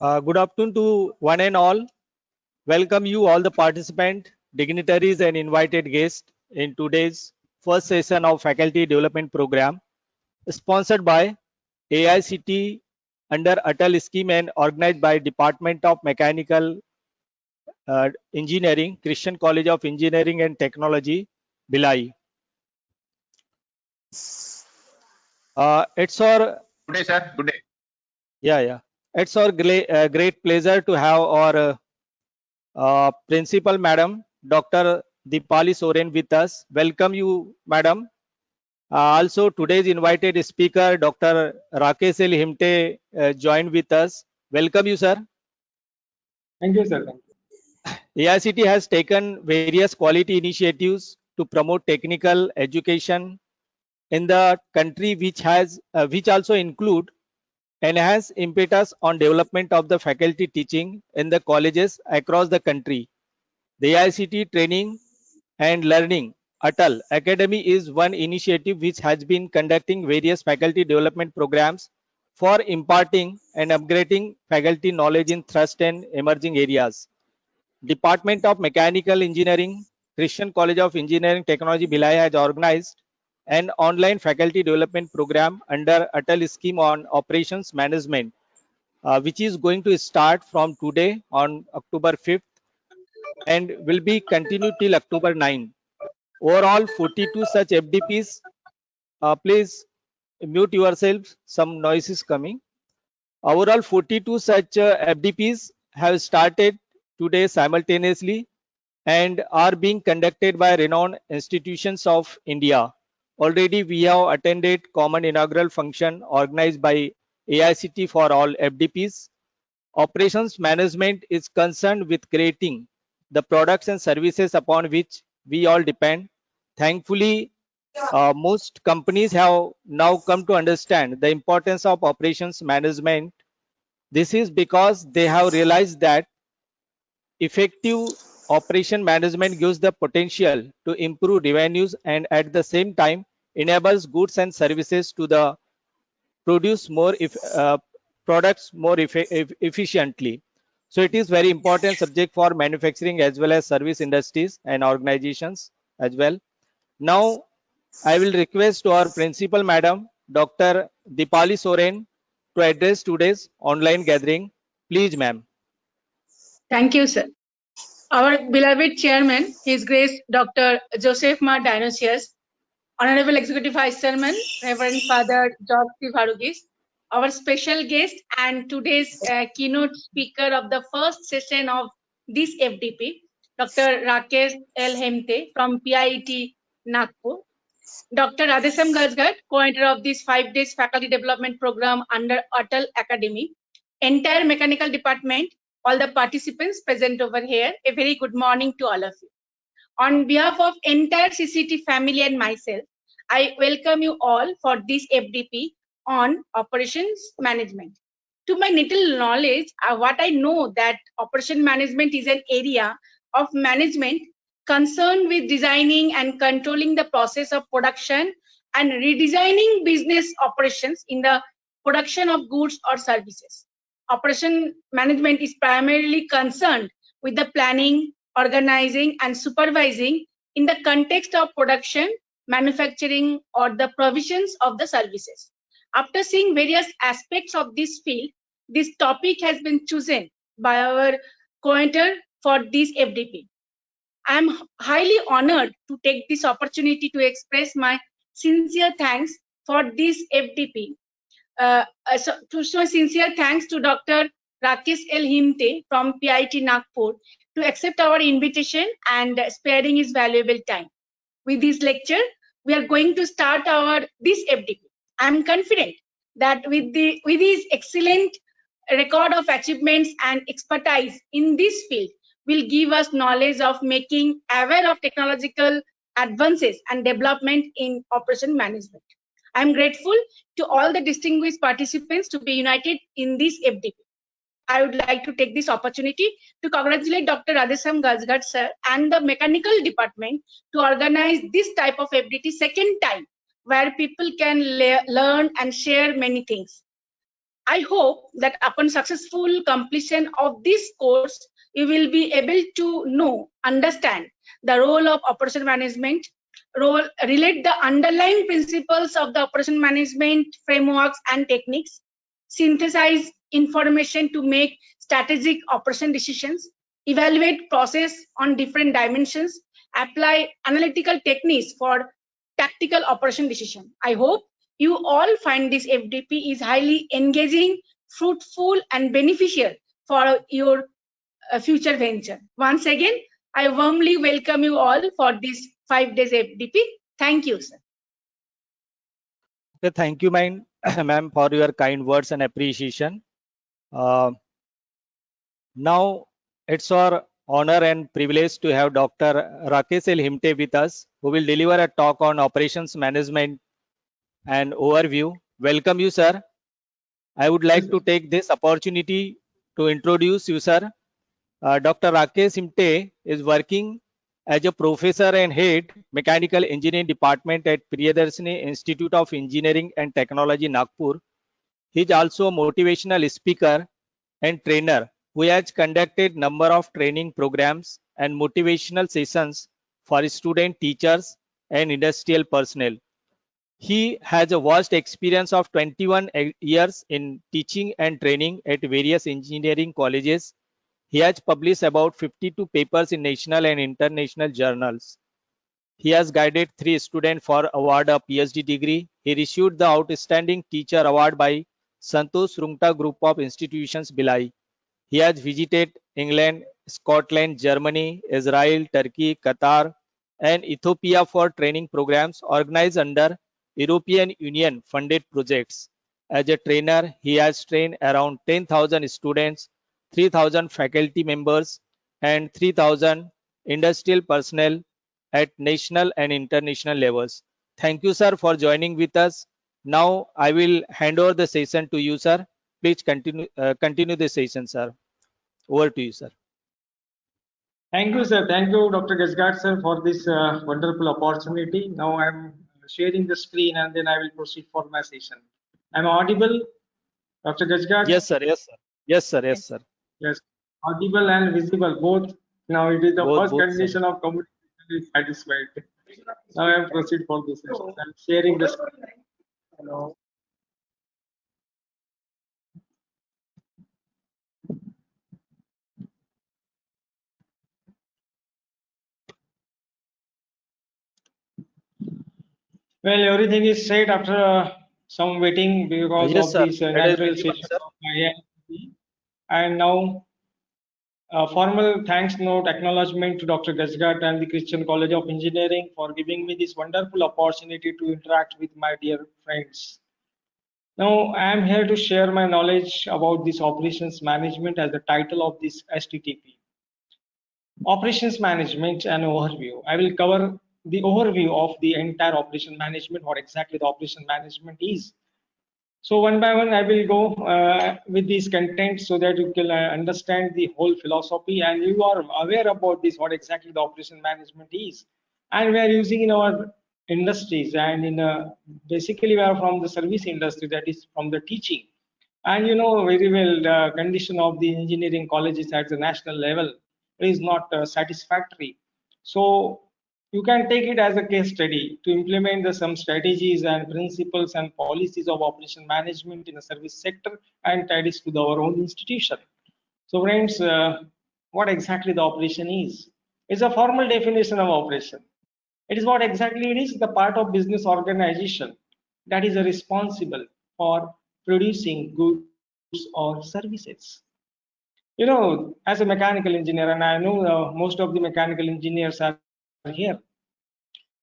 Good afternoon to one and all. Welcome you all the participant, dignitaries and invited guests in today's first session of Faculty Development Program sponsored by AICT under Atal scheme and organized by Department of Mechanical Engineering, Christian College of Engineering and Technology, Bhilai. It's our Good day, sir. Good day. yeah. It's our great pleasure to have our Principal Madam Dr. Dipali Soren with us. Welcome you, Madam. Also, today's invited speaker, Dr. Rakesh L. Himte, joined with us. Welcome you, sir. Thank you, sir. AICT has taken various quality initiatives to promote technical education in the country, which also include enhance impetus on development of the faculty teaching in the colleges across the country. The AICT training and learning Atal Academy is one initiative which has been conducting various faculty development programs for imparting and upgrading faculty knowledge in thrust and emerging areas. Department of Mechanical Engineering, Christian College of Engineering Technology, Bhilai has organized an online faculty development program under Atal scheme on operations management, which is going to start from today on October 5th and will be continued till October 9. Overall, 42 such FDPs. Please mute yourselves. Some noise is coming. Overall, 42 such FDPs have started today simultaneously and are being conducted by renowned institutions of India. Already, we have attended common inaugural function organized by AICT for all FDPs. Operations management is concerned with creating the products and services upon which we all depend. Thankfully, most companies have now come to understand the importance of operations management. This is because they have realized that effective operation management gives the potential to improve revenues and at the same time enables goods and services to the produce more products more efficiently. So it is very important subject for manufacturing as well as service industries and organizations as well. Now I will request to our principal madam, Dr. Dipali Soren, to address today's online gathering. Please, ma'am. Thank you, sir. Our beloved chairman, His Grace Dr. Joseph Ma Dionysius, Honorable Executive Vice Chairman, Reverend Father George P. Varugis, our special guest and today's keynote speaker of the first session of this FDP, Dr. Rakesh L. Hemte from PIET Nagpur, Dr. Radhesam Gajgat, co-editor of this 5 days faculty development program under Atal Academy, entire mechanical department, all the participants present over here, a very good morning to all of you. On behalf of entire CCT family and myself, I welcome you all for this FDP on operations management. To my little knowledge, what I know that operation management is an area of management concerned with designing and controlling the process of production and redesigning business operations in the production of goods or services. Operation management is primarily concerned with the planning, organizing and supervising in the context of production, manufacturing or the provisions of the services. After seeing various aspects of this field, this topic has been chosen by our co-editor for this FDP. I am highly honored to take this opportunity to express my sincere thanks for this FDP. Sincere thanks to Dr. Rakesh L. Himte from PIET Nagpur to accept our invitation and sparing his valuable time. With this lecture, we are going to start this FDP. I am confident that with his excellent record of achievements and expertise in this field will give us knowledge of making aware of technological advances and development in operation management. I am grateful to all the distinguished participants to be united in this FDP. I would like to take this opportunity to congratulate Dr. Radhesam Gajgat sir and the mechanical department to organize this type of FDP second time, where people can learn and share many things. I hope that upon successful completion of this course, you will be able to know, understand the role of operation management, relate the underlying principles of the operation management frameworks and techniques, synthesize information to make strategic operation decisions, evaluate process on different dimensions, apply analytical techniques for tactical operation decision. I hope you all find this FDP is highly engaging, fruitful, and beneficial for your future venture. Once again, I warmly welcome you all for this 5 days FDP. Thank you, sir. Okay, thank you, ma'am, for your kind words and appreciation. Uh, Now it's our honor and privilege to have Dr. Rakesh El Himte with us, who will deliver a talk on operations management and overview. Welcome you, sir. I would like to take this opportunity to introduce you, sir. Dr. Rakesh Himte is working as a professor and head mechanical engineering department at Priyadarshini Institute of Engineering and Technology, Nagpur. He is also a motivational speaker and trainer who has conducted number of training programs and motivational sessions for student teachers and industrial personnel. He has a vast experience of 21 years in teaching and training at various engineering colleges. He has published about 52 papers in national and international journals. He has guided 3 students for award a PhD degree. He received the Outstanding Teacher Award by Santosh Rungta Group of Institutions, Bhilai. He has visited England, Scotland, Germany, Israel, Turkey, Qatar, and Ethiopia for training programs organized under European Union funded projects. As a trainer, he has trained around 10,000 students, 3,000 faculty members, and 3,000 industrial personnel at national and international levels. Thank you, sir, for joining with us. Now I will hand over the session to you, sir. Please continue the session, sir. Over to you, sir. Thank you, sir. Thank you, Dr. Gajgat, sir, for this wonderful opportunity. Now I'm sharing the screen and then I will proceed for my session. I'm audible, Dr. Gajgat? Yes, sir. Yes, sir. Yes, sir. Yes, sir. Yes, audible and visible both. Now it is the first Both, condition sir. of communication is satisfied. Now I am proceed for this session. I'm sharing the screen. Hello. Well, everything is set after some waiting because Yes, of sir. this It is natural visible, session sir. of IIT. And now, formal thanks note acknowledgement to Dr. Gajgat and the Christian College of Engineering for giving me this wonderful opportunity to interact with my dear friends. Now, I am here to share my knowledge about this operations management as the title of this STTP. Operations management and overview. I will cover the overview of the entire operation management, what exactly the operation management is. So one by one, I will go with these contents so that you can understand the whole philosophy and you are aware about this, what exactly the operation management is. And we are using in our industries and in basically we are from the service industry, that is from the teaching. And you know very well the condition of the engineering colleges at the national level is not satisfactory. So you can take it as a case study to implement some strategies and principles and policies of operation management in the service sector and tie this to our own institution. So friends, what exactly the operation is? It's a formal definition of operation. It is what exactly it is, the part of business organization that is responsible for producing goods or services. You know, as a mechanical engineer, and I know most of the mechanical engineers are here,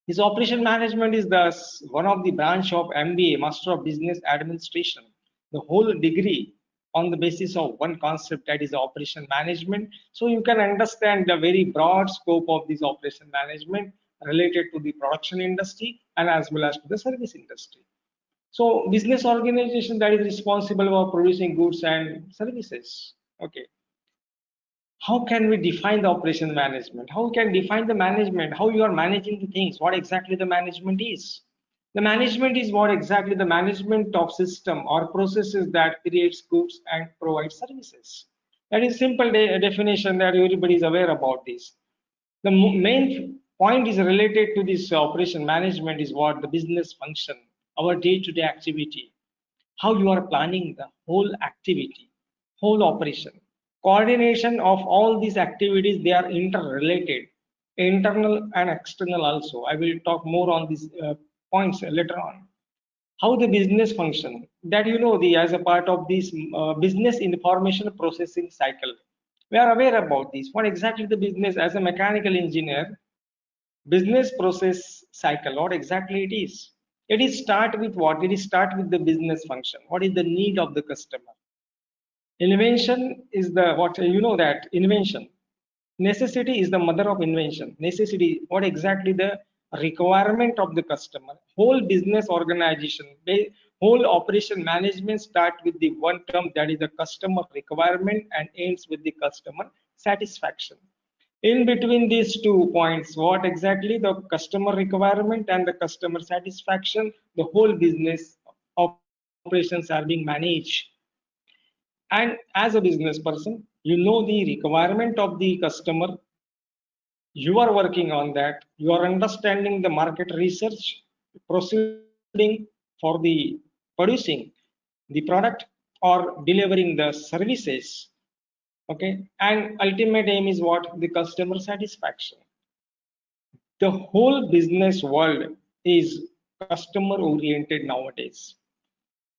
his operation management is one of the branch of MBA, Master of Business Administration, the whole degree on the basis of one concept, that is operation management. So you can understand the very broad scope of this operation management related to the production industry and as well as to the service industry. So business organization that is responsible for producing goods and services. Okay, how can we define the operation management? How we can define the management? How you are managing the things? What exactly the management is? The management is what exactly? The management of system or processes that creates goods and provides services. That is simple definition that everybody is aware about this. The main point is related to this operation management is what? The business function, our day-to-day activity, how you are planning the whole activity, whole operation. Coordination of all these activities, they are interrelated, internal and external also. I will talk more on these points later on. How the business function, that the as a part of this business information processing cycle. We are aware about this. What exactly the business as a mechanical engineer, business process cycle, what exactly it is? It is start with what? It is start with the business function. What is the need of the customer? Invention is the what that invention. Necessity is the mother of invention. Necessity, what exactly the requirement of the customer. Whole business organization, whole operation management start with the one term, that is the customer requirement, and ends with the customer satisfaction. In between these 2 points, what exactly the customer requirement and the customer satisfaction, the whole business operations are being managed. And as a business person, you know the requirement of the customer, you are working on that, you are understanding the market research, proceeding for the producing the product or delivering the services. Okay, and ultimate aim is what? The customer satisfaction. The whole business world is customer oriented nowadays.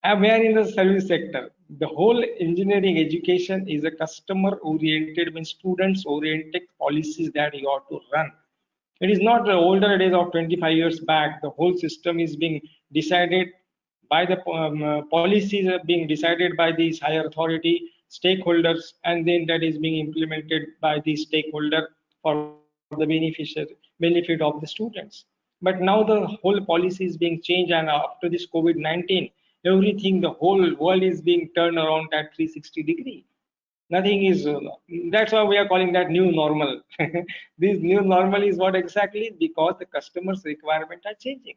And we are in the service sector. The whole engineering education is a customer oriented, means students oriented policies that you have to run. It is not the older days of 25 years back. The whole system is being decided by the policies are being decided by these higher authority stakeholders, and then that is being implemented by the stakeholder for the benefit of the students. But now the whole policy is being changed, and after this COVID-19, everything, the whole world is being turned around at 360-degree. Nothing is, that's why we are calling that new normal. This new normal is what exactly? Because the customers' requirements are changing.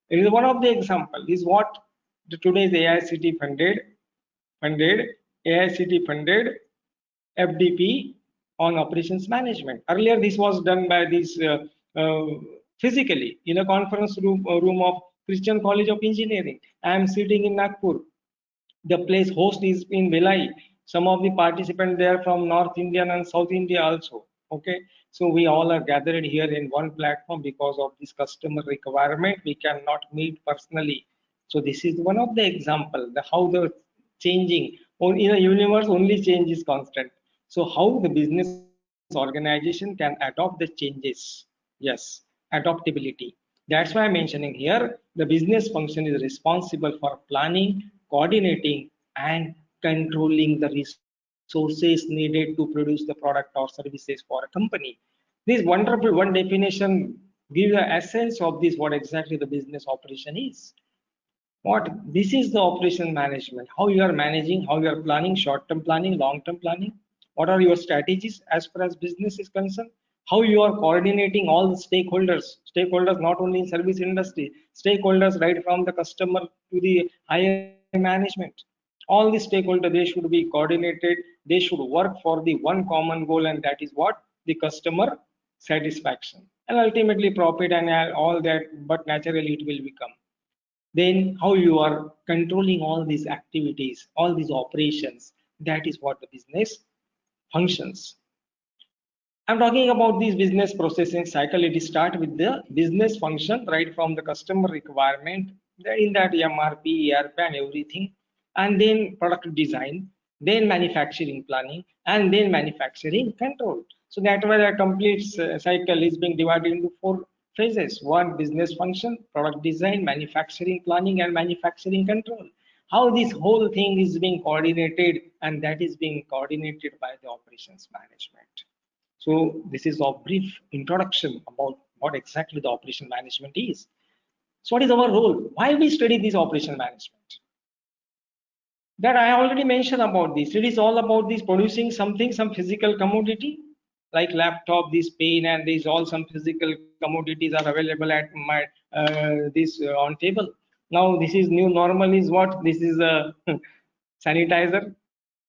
It is one of the example is what today's AICT funded FDP on operations management. Earlier, this was done by this physically in a conference room of Christian College of Engineering. I am sitting in Nagpur. The place host is in Bhilai. Some of the participants there from North India and South India also. Okay, so we all are gathered here in one platform because of this customer requirement. We cannot meet personally. So this is one of the example, the how the changing, or in a universe only change is constant. So how the business organization can adopt the changes? Yes, adaptability. That's why I'm mentioning here the business function is responsible for planning, coordinating, and controlling the resources needed to produce the product or services for a company. This wonderful one definition gives the essence of this, what exactly the business operation is. What this is the operation management, how you are managing, how you are planning, short-term planning, long-term planning, what are your strategies as far as business is concerned, how you are coordinating all the stakeholders not only in service industry, stakeholders right from the customer to the higher management. All the stakeholders, they should be coordinated, they should work for the one common goal, and that is what? The customer satisfaction, and ultimately profit and all that, but naturally it will become. Then how you are controlling all these activities, all these operations, that is what the business functions. I'm talking about this business processing cycle. It start with the business function, right from the customer requirement, in that MRP, ERP and everything, and then product design, then manufacturing planning, and then manufacturing control. So that way the complete cycle is being divided into 4 phases. One, business function, product design, manufacturing planning, and manufacturing control. How this whole thing is being coordinated, and that is being coordinated by the operations management. So this is a brief introduction about what exactly the operation management is. So what is our role? Why we study this operation management? That I already mentioned about this. It is all about this producing something, some physical commodity, like laptop, this pen, and these all some physical commodities are available at my this on table. Now this is new normal is what? This is a sanitizer,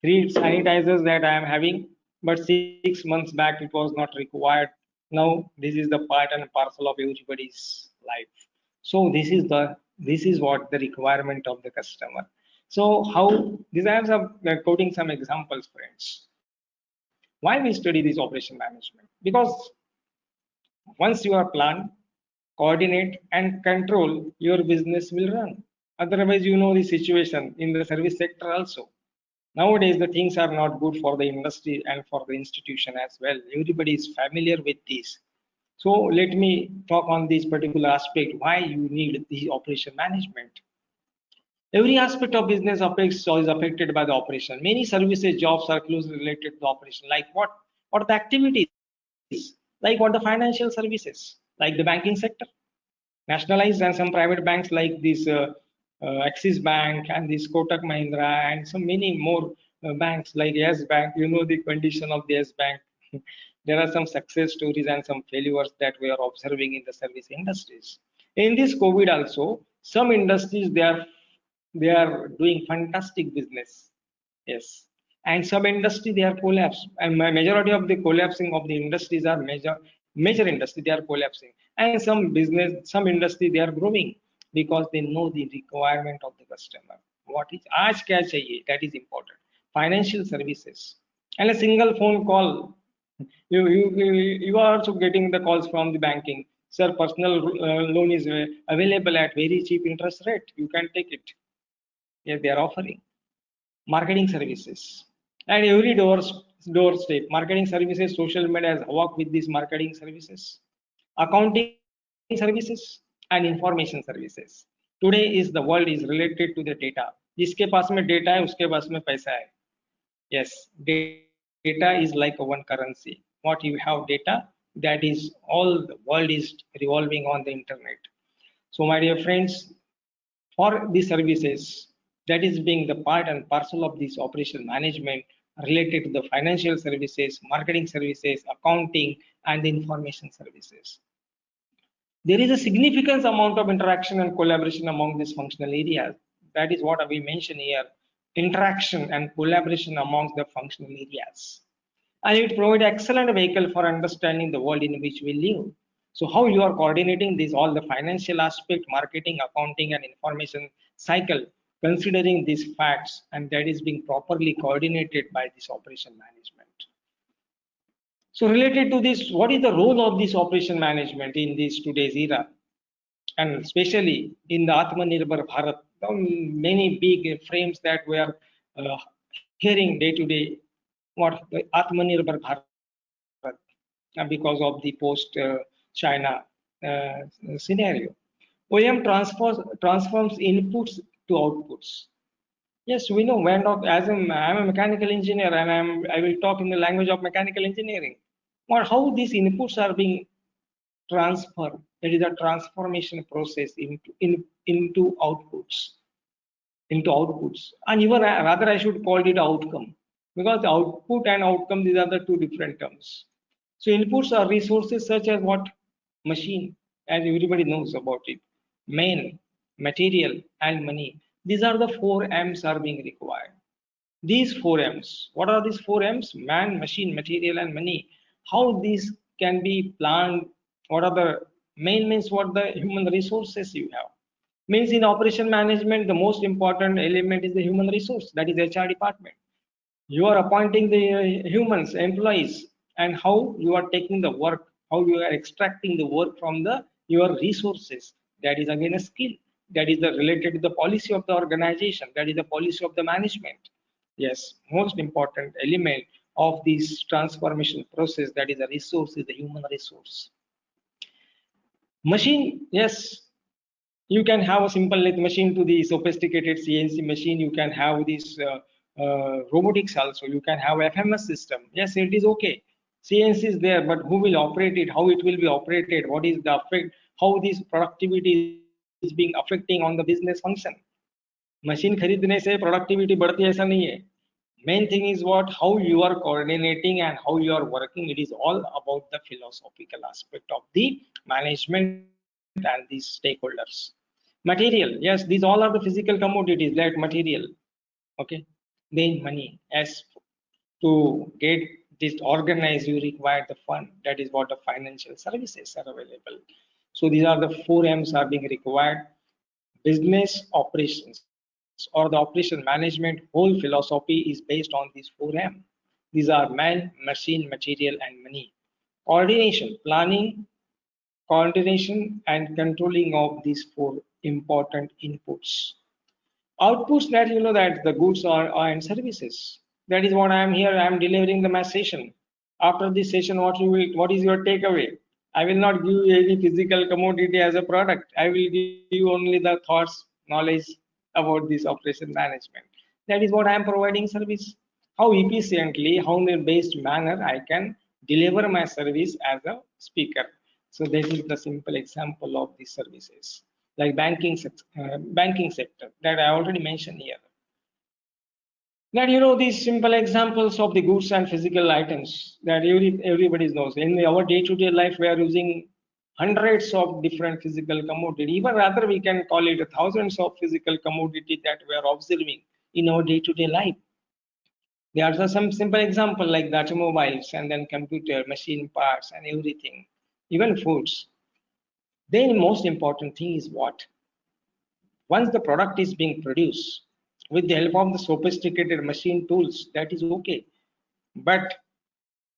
3 sanitizers that I am having, but 6 months back it was not required. Now this is the part and parcel of everybody's life. So this is what the requirement of the customer. So how these I am quoting some examples, friends. Why we study this operation management? Because once you are plan, coordinate, and control, your business will run. Otherwise, you know the situation in the service sector also. Nowadays, the things are not good for the industry and for the institution as well. Everybody is familiar with this. So let me talk on this particular aspect, why you need the operation management. Every aspect of business affects or is affected by the operation. Many services jobs are closely related to the operation. Like what? What are the activities? Like what the financial services, like the banking sector, nationalized and some private banks like this Axis Bank and this Kotak Mahindra and some many more banks like Yes Bank. You know the condition of the Yes Bank. There are some success stories and some failures that we are observing in the service industries. In this COVID also, some industries they are doing fantastic business. Yes, and some industry they are collapsed, and majority of the collapsing of the industries are major industry they are collapsing, and some business, some industry they are growing because they know the requirement of the customer. What is aaj kya chahiye, that is important. Financial services and a single phone call, you are also getting the calls from the banking. Sir, personal loan is available at very cheap interest rate. You can take it. Yes, they are offering marketing services and every doorstep marketing services. Social media has worked with these marketing services, accounting services, and information services. Today is the world is related to the data. जिसके पास में data है उसके पास में पैसा है. Yes, data is like a one currency. What you have data, that is all the world is revolving on the internet. So my dear friends, for the services that is being the part and parcel of this operation management related to the financial services, marketing services, accounting, and the information services. There is a significant amount of interaction and collaboration among these functional areas. That is what we mention here, interaction and collaboration amongst the functional areas. And it provides excellent vehicle for understanding the world in which we live. So how you are coordinating this, all the financial aspect, marketing, accounting, and information cycle, considering these facts, and that is being properly coordinated by this operation management. So related to this, what is the role of this operation management in this today's era, and especially in the Atmanirbhar Bharat? Many big frames that we are hearing day to day, what the Atmanirbhar Bharat, because of the post China scenario. OEM transforms inputs to outputs. Yes, we know. When as I'm a mechanical engineer, and I will talk in the language of mechanical engineering. Or how these inputs are being transferred. That is a transformation process into outputs, and even rather I should call it outcome, because the output and outcome, these are the two different terms. So inputs are resources such as what? Machine, as everybody knows about it, man, material, and money. These are the 4 M's are being required. These 4 M's, what are these 4 M's? Man, machine, material, and money. How these can be planned? What are the main means? What the human resources you have? Means in operation management, the most important element is the human resource, that is HR department. You are appointing the humans, employees, and how you are taking the work, how you are extracting the work from your resources. That is again a skill. That is related to the policy of the organization. That is the policy of the management. Yes, most important element of this transformation process, that is a resource, is the human resource. Machine, yes, you can have a simple lathe machine to the sophisticated CNC machine. You can have this robotics also. You can have FMS system. Yes, it is okay. CNC is there, but who will operate it? How it will be operated? What is the effect? How this productivity is being affecting on the business function? Machine खरीदने से productivity बढ़ती है ऐसा नहीं है. Main thing is what, how you are coordinating and how you are working. It is all about the philosophical aspect of the management and the stakeholders. Material, yes, these all are the physical commodities like material. Okay, then money. As to get this organized, you require the fund. That is what the financial services are available. So these are the 4 M's are being required. Business operations or the operation management whole philosophy is based on these 4M. These are man, machine, material, and money. Coordination, planning, coordination, and controlling of these 4 important inputs. Outputs, that you know that the goods are and services. That is what I am here. I am delivering the mass session. After this session, what is your takeaway? I will not give you any physical commodity as a product. I will give you only the thoughts, knowledge about this operation management. That is what I am providing service. How efficiently, how in a based manner I can deliver my service as a speaker. So this is the simple example of these services, like banking sector that I already mentioned here. That you know these simple examples of the goods and physical items that everybody knows. In our day-to-day life, we are using hundreds of different physical commodity. Even rather, we can call it thousands of physical commodity that we are observing in our day-to-day life. There are some simple example like the automobiles and then computer, machine parts and everything, even foods. Then most important thing is what? Once the product is being produced with the help of the sophisticated machine tools, that is okay. But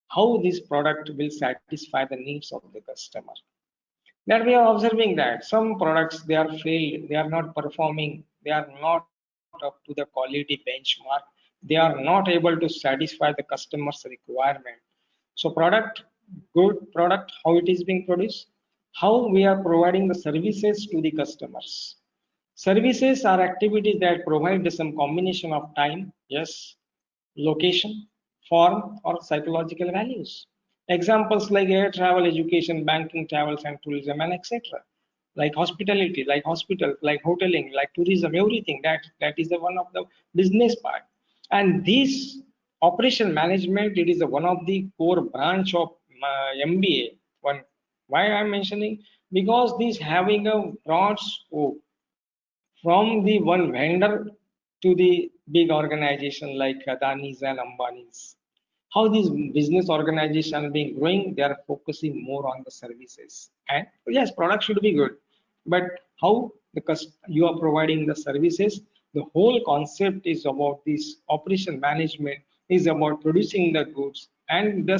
how this product will satisfy the needs of the customer? That we are observing that some products they are failed, they are not performing, they are not up to the quality benchmark, they are not able to satisfy the customer's requirement. So product, good product, how it is being produced, how we are providing the services to the customers. Services are activities that provide some combination of time, yes, location, form, or psychological values. Examples like air travel, education, banking, travels, and tourism, and etc. Like hospitality, like hospital, like hoteling, like tourism, everything. That is the one of the business part. And this operation management, it is one of the core branch of MBA. One, why I'm mentioning, because this having a broad scope from the one vendor to the big organization like Adani's and Ambani's. How these business organizations are being growing, they are focusing more on the services. And yes, product should be good, but how you are providing the services, the whole concept is about this operation management is about producing the goods and the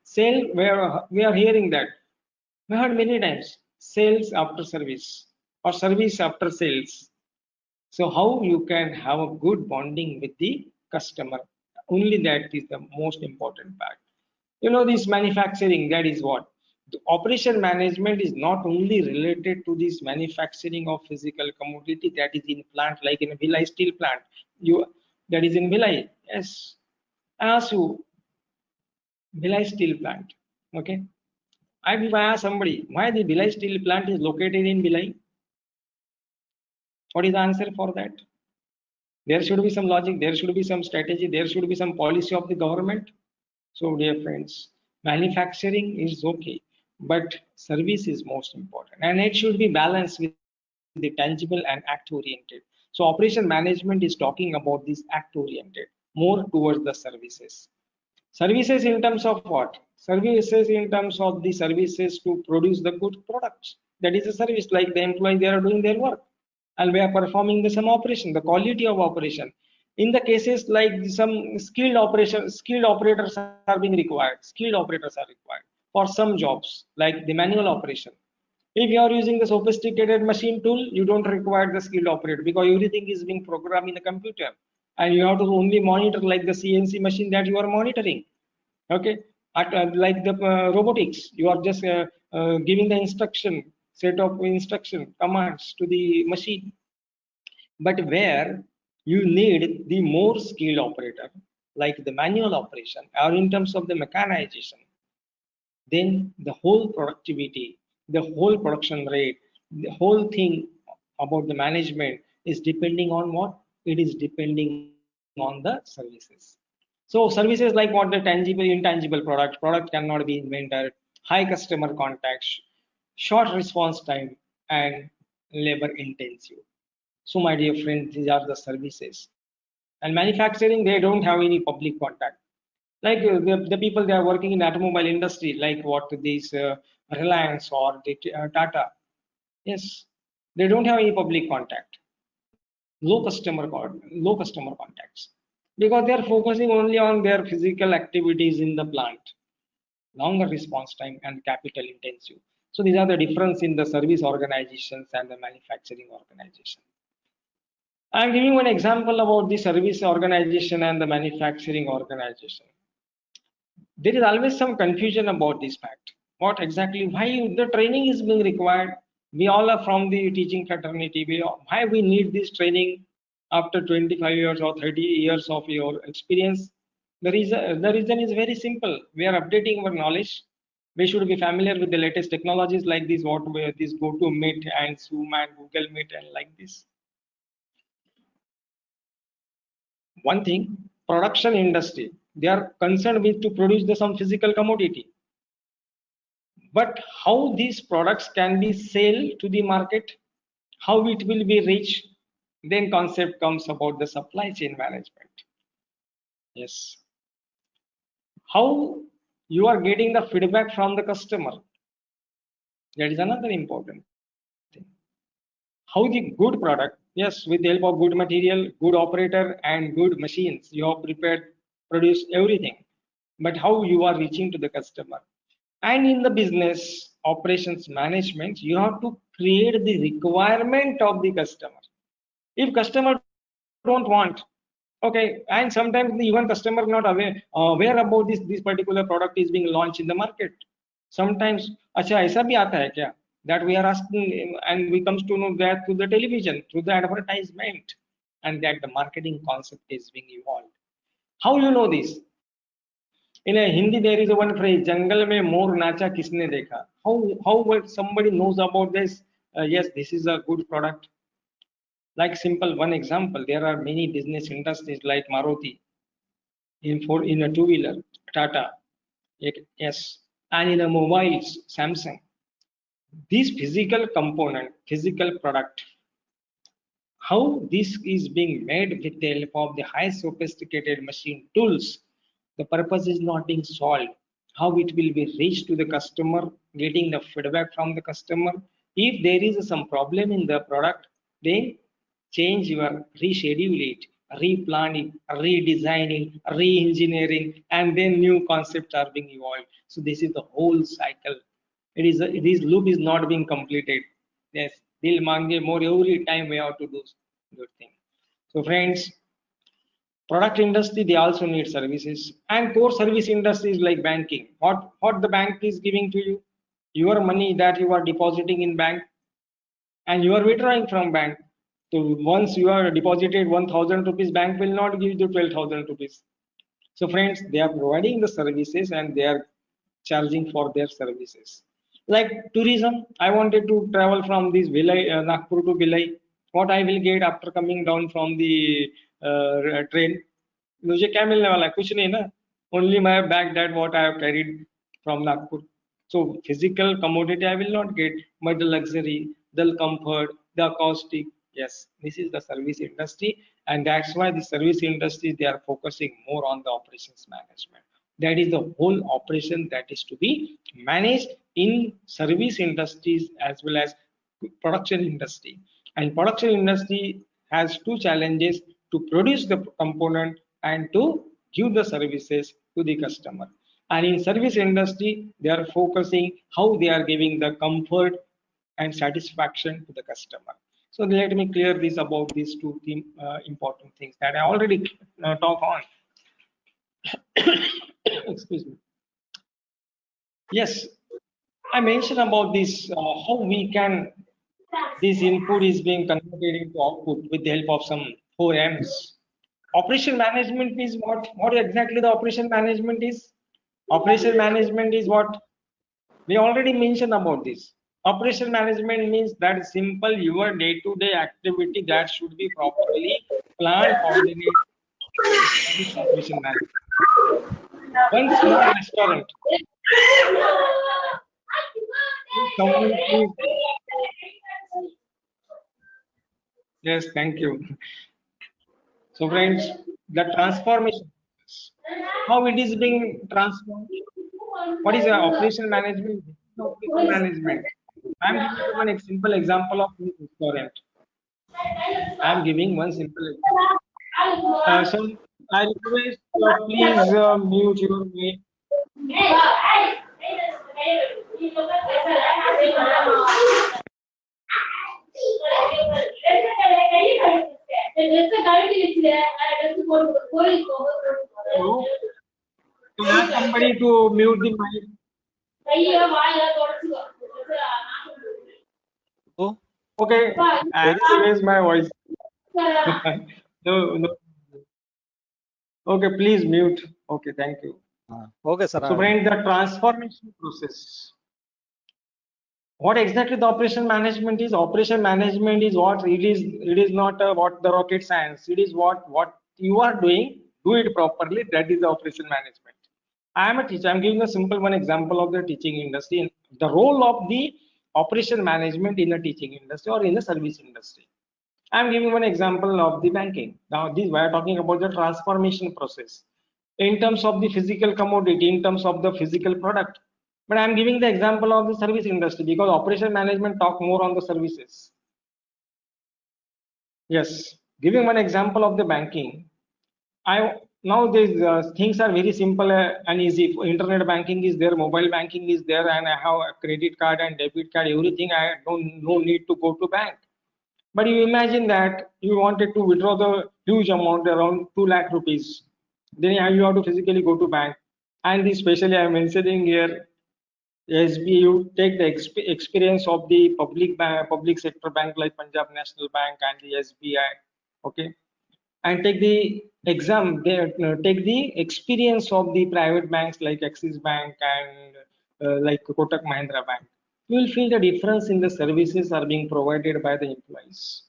sale. Where we are hearing that we heard many times sales after service or service after sales. So how you can have a good bonding with the customer, only that is the most important part. You know, this manufacturing, that is what the operation management is not only related to this manufacturing of physical commodity that is in plant, like in a Bhilai steel plant, you that is in Bhilai. Yes, I ask you, Bhilai steel plant, okay, I will ask somebody why the Bhilai steel plant is located in Bhilai. What is the answer for that? There should be some logic, there should be some strategy, there should be some policy of the government. So dear friends, manufacturing is okay, but service is most important, and it should be balanced with the tangible and act oriented. So operation management is talking about this act oriented, more towards the services. Services in terms of what? Services in terms of the services to produce the good products. That is a service, like the employee, they are doing their work and we are performing the some operation, the quality of operation. In the cases like some skilled operators are being required, skilled operators are required for some jobs like the manual operation. If you are using the sophisticated machine tool, you don't require the skilled operator because everything is being programmed in the computer and you have to only monitor like the CNC machine that you are monitoring. Okay, like the robotics, you are just giving the instruction, set of instruction commands to the machine. But where you need the more skilled operator, like the manual operation or in terms of the mechanization, then the whole productivity, the whole production rate, the whole thing about the management is depending on what? It is depending on the services. So services like what the tangible, intangible product cannot be invented, high customer contacts, short response time, and labor intensive. So my dear friends, these are the services. And manufacturing, they don't have any public contact. Like the people they are working in automobile industry, like what these Reliance or the, Tata, yes, they don't have any public contact, low customer contacts, because they are focusing only on their physical activities in the plant, longer response time and capital intensive. So these are the difference in the service organizations and the manufacturing organization. I'm giving one example about the service organization and the manufacturing organization. There is always some confusion about this fact. What exactly, why the training is being required? We all are from the teaching fraternity. Why we need this training after 25 years or 30 years of your experience? The reason is very simple. We are updating our knowledge. We should be familiar with the latest technologies like this, this GoToMeet and Zoom and Google Meet and like this. One thing, production industry, they are concerned with to produce some physical commodity. But how these products can be sold to the market, how it will be reached, then concept comes about the supply chain management. Yes. How you are getting the feedback from the customer. That is another important thing. How the good product, yes, with the help of good material, good operator, and good machines, you have prepared, produce everything. But how you are reaching to the customer. And in the business operations management, you have to create the requirement of the customer. If customer don't want, okay, and sometimes even customer not aware about this particular product is being launched in the market. Sometimes, acha aisa bhi aata hai kya? That we are asking, and we comes to know that through the television, through the advertisement, and that the marketing concept is being evolved. How you know this? In a Hindi, there is a one phrase, "Jungle mein mor nacha kisne dekha." How somebody knows about this? Yes, this is a good product. Like simple one example, there are many business industries like Maruti in a two-wheeler, Tata, yes, and in a mobiles, Samsung. This physical component, physical product, how this is being made with the help of the high sophisticated machine tools, the purpose is not being solved. How it will be reached to the customer, getting the feedback from the customer. If there is some problem in the product, then change your, reschedule it, replan it, redesigning, re-engineering, and then new concepts are being evolved. So this is the whole cycle. This loop is not being completed. Yes, they'll mange more every time we have to do good thing. So friends, product industry, they also need services, and core service industries like banking. What the bank is giving to you? Your money that you are depositing in bank, and you are withdrawing from bank. So once you are deposited 1,000 rupees, bank will not give you 12,000 rupees. So friends, they are providing the services and they are charging for their services. Like tourism, I wanted to travel from this Nagpur to Bhilai. What I will get after coming down from the train? मुझे क्या मिलने वाला है? कुछ नहीं ना. Only my bag that what I have carried from Nagpur. So physical commodity I will not get, but the luxury, the comfort, the acoustic. Yes, this is the service industry, and that's why the service industry they are focusing more on the operations management. That is the whole operation that is to be managed in service industries as well as production industry. And production industry has two challenges: to produce the component and to give the services to the customer. And in service industry, they are focusing how they are giving the comfort and satisfaction to the customer. So let me clear this about these two important things that I already talk on. Excuse me. Yes, I mentioned about this, how we can, this input is being converted into output with the help of some 4Ms. Operation management is what exactly the operation management is? Operation management is what? We already mentioned about this. Operation management means that simple your day-to-day activity that should be properly planned, coordinated. That is operation management. One small restaurant. Someone please. Yes, thank you. So friends, the transformation, how it is being transformed. What is the operation management? Operation management. I'm giving you one simple example of this restaurant. I'm giving one simple example. So I request please mute your mic. So, to ask somebody to mute the mic. Oh, Okay, I have to raise my voice. No, no. Okay, please mute. Okay, thank you. okay, sir. So, friend, the transformation process. What exactly the operation management is? Operation management is what it is. It is not what the rocket science. It is what you are doing. Do it properly. That is the operation management. I am a teacher. I am giving a simple one example of the teaching industry. The role of the operation management in the teaching industry or in the service industry. I am giving one example of the banking. Now, this we are talking about the transformation process in terms of the physical commodity, in terms of the physical product. But I'm giving the example of the service industry because operation management talk more on the services. Yes, giving one example of the banking. I now these things are very simple and easy. Internet banking is there, mobile banking is there, and I have a credit card and debit card. Everything I don't no need to go to bank. But you imagine that you wanted to withdraw the huge amount around 2 lakh rupees. Then you have to physically go to bank. And especially I'm mentioning here SB, you take the experience of the public sector bank like Punjab National Bank and the SBI, okay, and take the exam. Take the experience of the private banks like Axis Bank and like Kotak Mahindra Bank. You will feel the difference in the services are being provided by the employees.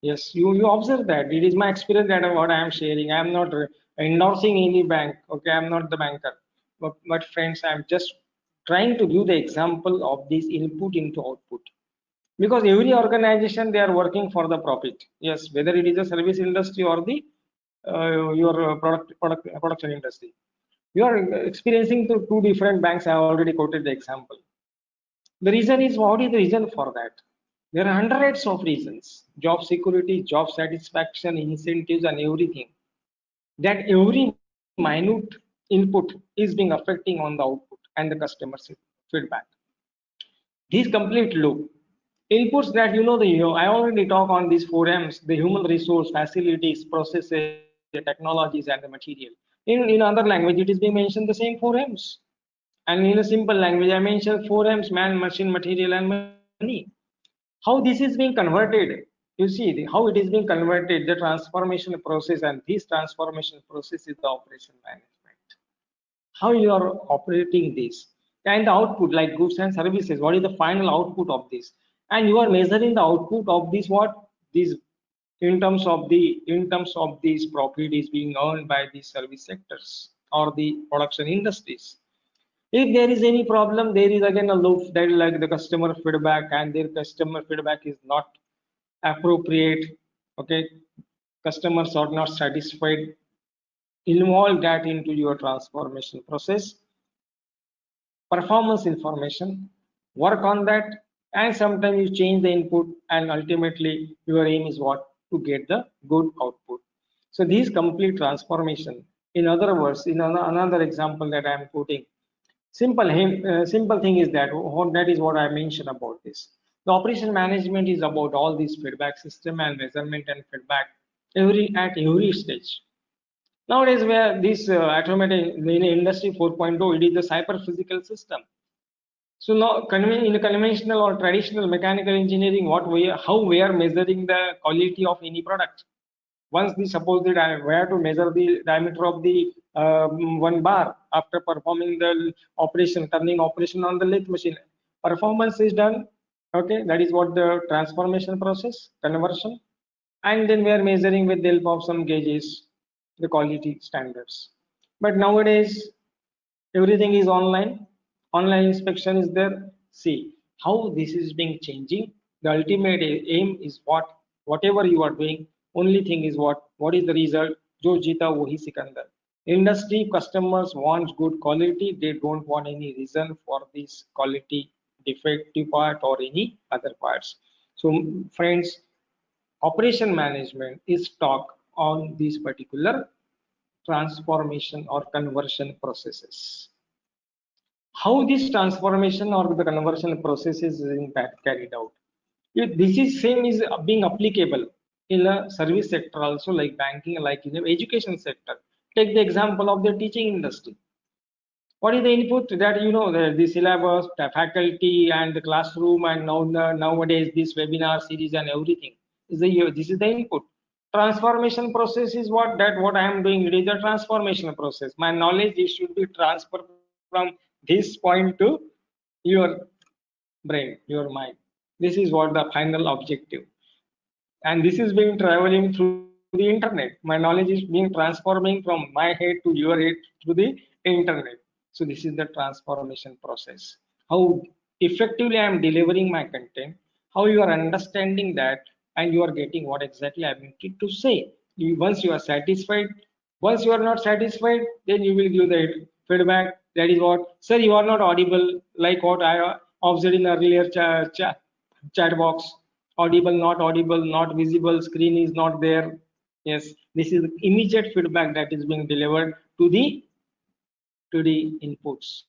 Yes, you observe that. It is my experience that what I am sharing. I am not endorsing any bank. Okay, I am not the banker. But friends, I am just trying to give the example of this input into output. Because every organization they are working for the profit. Yes, whether it is a service industry or the your production industry. You are experiencing two different banks. I have already quoted the example. The reason is what is the reason for that? There are hundreds of reasons: job security, job satisfaction, incentives, and everything. That every minute input is being affecting on the output and the customer's feedback. This complete loop. Inputs that I already talk on these forums, the human resource, facilities, processes, technologies, and the material. In other language, it is being mentioned the same forums. And in a simple language, I mentioned forums, man, machine, material, and money. How this is being converted, you see how it is being converted, the transformation process, and this transformation process is the operation management. How you are operating this and the output like goods and services, what is the final output of this, and you are measuring the output of this, what this in terms of this profit is being earned by the service sectors or the production industries. If there is any problem, there is again a loop that like the customer feedback, and their customer feedback is not appropriate. Okay, customers are not satisfied. Involve that into your transformation process. Performance information, work on that, and sometimes you change the input, and ultimately your aim is what? To get the good output. So these complete transformation. In other words, in another example that I am quoting, simple thing is that is what I mentioned about this. The operation management is about all these feedback system and measurement and feedback at every stage. Nowadays, where this automated in industry 4.0, it is the cyber physical system. So now, in conventional or traditional mechanical engineering, how we are measuring the quality of any product. Once we suppose that we have to measure the diameter of the one bar after performing the operation, turning operation on the lathe machine. Performance is done. Okay, that is what the transformation process, conversion, and then we are measuring with the help of some gauges the quality standards. But nowadays, everything is online. Online inspection is there. See how this is being changing. The ultimate aim is whatever you are doing. Only thing is what is the result? Jo jeeta wahi sikandar. Industry customers want good quality. They don't want any reason for this quality defective part or any other parts. So friends, operation management is talk on these particular transformation or conversion processes. How this transformation or the conversion process is in fact carried out. If this is same is being applicable in a service sector also, like banking, like in the education sector. Take the example of the teaching industry. What is the input that the syllabus, the faculty, and the classroom, and nowadays this webinar series and everything is this is the input. Transformation process is what I am doing. It is a transformation process. My knowledge is should be transferred from this point to your brain, your mind. This is what the final objective, and this is being traveling through the internet. My knowledge is being transforming from my head to your head through the internet. So this is the transformation process. How effectively I am delivering my content, how you are understanding that, and you are getting what exactly I wanted to say. Once you are satisfied, once you are not satisfied, then you will give the feedback. That is what, sir, you are not audible, like what I observed in earlier chat box. Audible, not visible, screen is not there. Yes, this is immediate feedback that is being delivered to the inputs,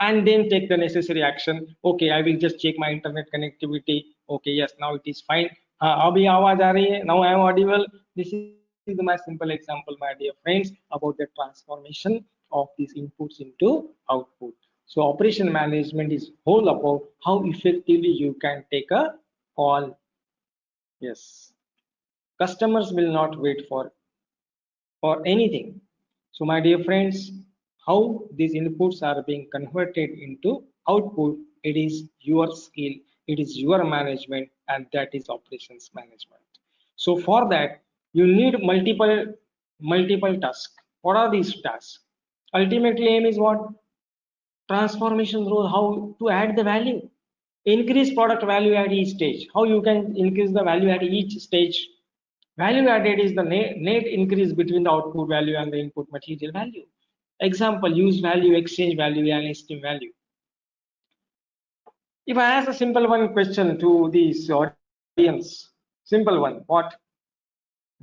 and then take the necessary action. Okay, I will just check my internet connectivity. Okay, yes, now it is fine. Abhi awaaz aa rahi hai, now I am audible. This is my simple example, my dear friends, about the transformation of these inputs into output. So operation management is all about how effectively you can take a call. Yes, customers will not wait for anything. So my dear friends, how these inputs are being converted into output, it is your skill, it is your management, and that is operations management. So for that you need multiple tasks. What are these tasks? Ultimately aim is what? Transformation role, how to add the value, increase product value at each stage. How you can increase the value at each stage? Value added is the net increase between the output value and the input material value. Example, use value, exchange value, and esteem value. If I ask a simple one question to this audience, simple one,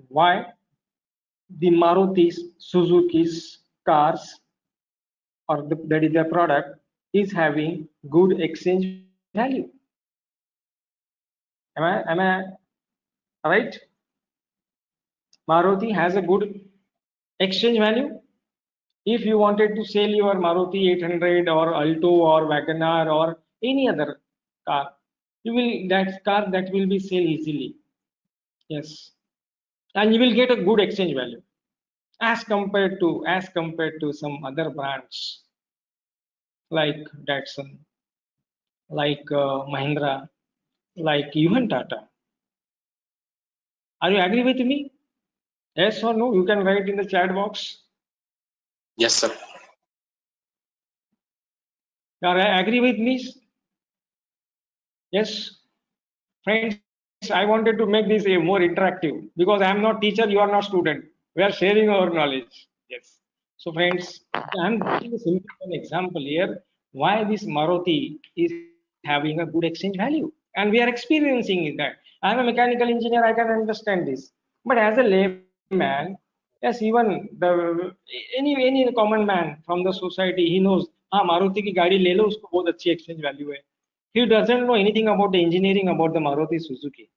why the Maruti's, Suzuki's cars, or that is their product, is having good exchange value? Am I right? Maruti has a good exchange value. If you wanted to sell your Maruti 800 or Alto or Wagoner or any other car, that will be sold easily. Yes, and you will get a good exchange value as compared to some other brands like Datsun, like Mahindra, like even Tata. Are you agree with me? Yes or no? You can write in the chat box. Yes, sir. Agree with me? Yes, friends. I wanted to make this a more interactive because I am not teacher, you are not student. We are sharing our knowledge. Yes. So friends, I am giving a simple example here why this Maruti is having a good exchange value, and we are experiencing that. I am a mechanical engineer, I can understand this, but as a layman, yes, even the any common man from the society, he knows, हाँ मारुति की गाड़ी ले लो, उसको बहुत अच्छी exchange value है. He doesn't know anything about the engineering about the Maruti Suzuki.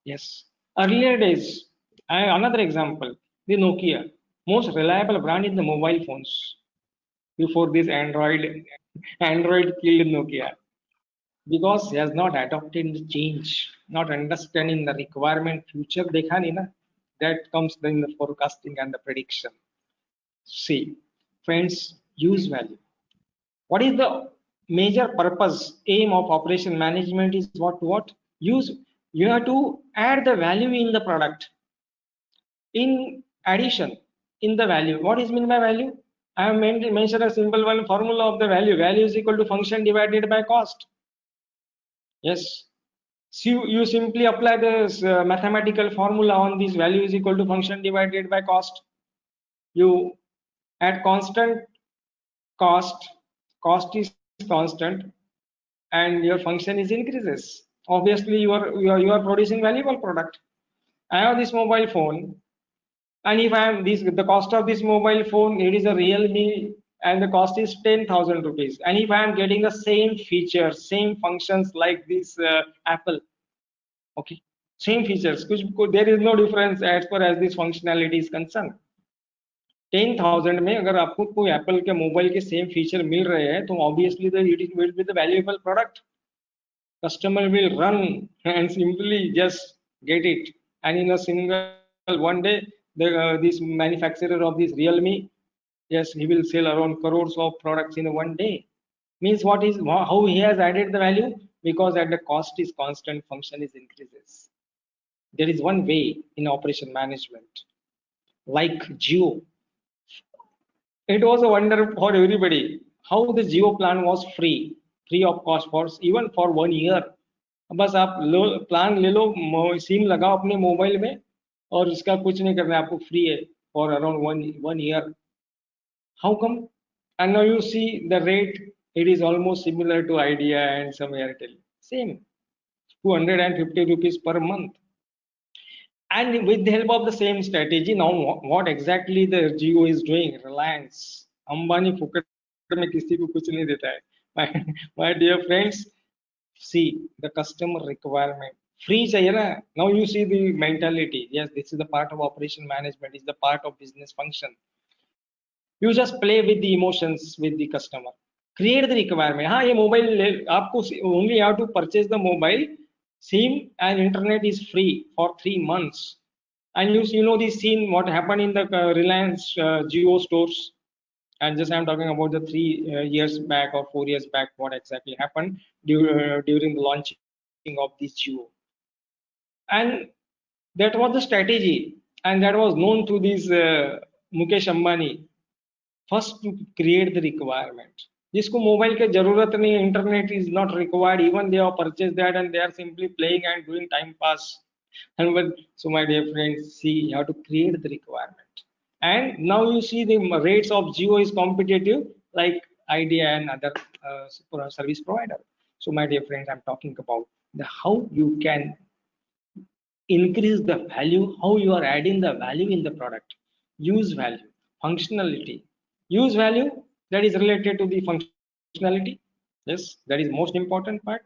Yes. Earlier days, another example, the Nokia, most reliable brand in the mobile phones. Before this Android killed Nokia because he has not adopted the change, not understanding the requirement, future dekha nahi na. That comes in the forecasting and the prediction. See, friends, use value. What is the major purpose, aim of operation management is what? Use, you have to add the value in the product. In addition, in the value. What is mean by value? I have mentioned a simple one formula of the value. Value is equal to function divided by cost. Yes. So you simply apply this mathematical formula on this value is equal to function divided by cost. You at constant cost is constant, and your function is increases. Obviously, you are producing valuable product. I have this mobile phone, and if I am the cost of this mobile phone, it is a Realme, and the cost is 10,000 rupees. And if I am getting the same features, same functions like this Apple, okay, same features, there is no difference as far as this functionality is concerned. 10,000 में अगर आपको कोई Apple के mobile के same feature मिल रहे हैं तो obviously it will be the valuable product. Customer will run and simply just get it, and in a single one day this manufacturer of this Realme, yes, he will sell around crores of products in one day. Means what is how he has added the value? Because at the cost is constant, function is increases. There is one way in operation management, like Jio. It was a wonder for everybody how the Jio plan was free of cost for even for 1 year. बस आप plan ले लो, SIM लगाओ अपने mobile में और इसका कुछ नहीं करना है, आपको फ्री है for around one year. How come? And now you see the rate, it is almost similar to Idea and some Airtel, same 250 rupees per month. And with the help of the same strategy, now what exactly the Jio is doing? Reliance, Ambani फुकट में किसी को कुछ नहीं देता है. My dear friends, see the customer requirement. Free चाहिए ना? Now you see the mentality. Yes, this is the part of operation management. Is the part of business function. You just play with the emotions with the customer. Create the requirement. हाँ ये mobile आपको only have to purchase the mobile. SIM and internet is free for 3 months, and you know the scene what happened in the Reliance Jio stores, and just I'm talking about the 3 years back or 4 years back, what exactly happened during the launching of this Jio. And that was the strategy, and that was known to this Mukesh Ambani. First to create the requirement. जिसको mobile की जरूरत नहीं, internet is not required, even they have purchase that and they are simply playing and doing time pass. And when, so my dear friends, see you have to create the requirement. And now you see the rates of Jio is competitive like Idea and other service provider. So my dear friends, I'm talking about the how you can increase the value, how you are adding the value in the product. Use value, functionality. Use value that is related to the functionality. Yes, that is most important part.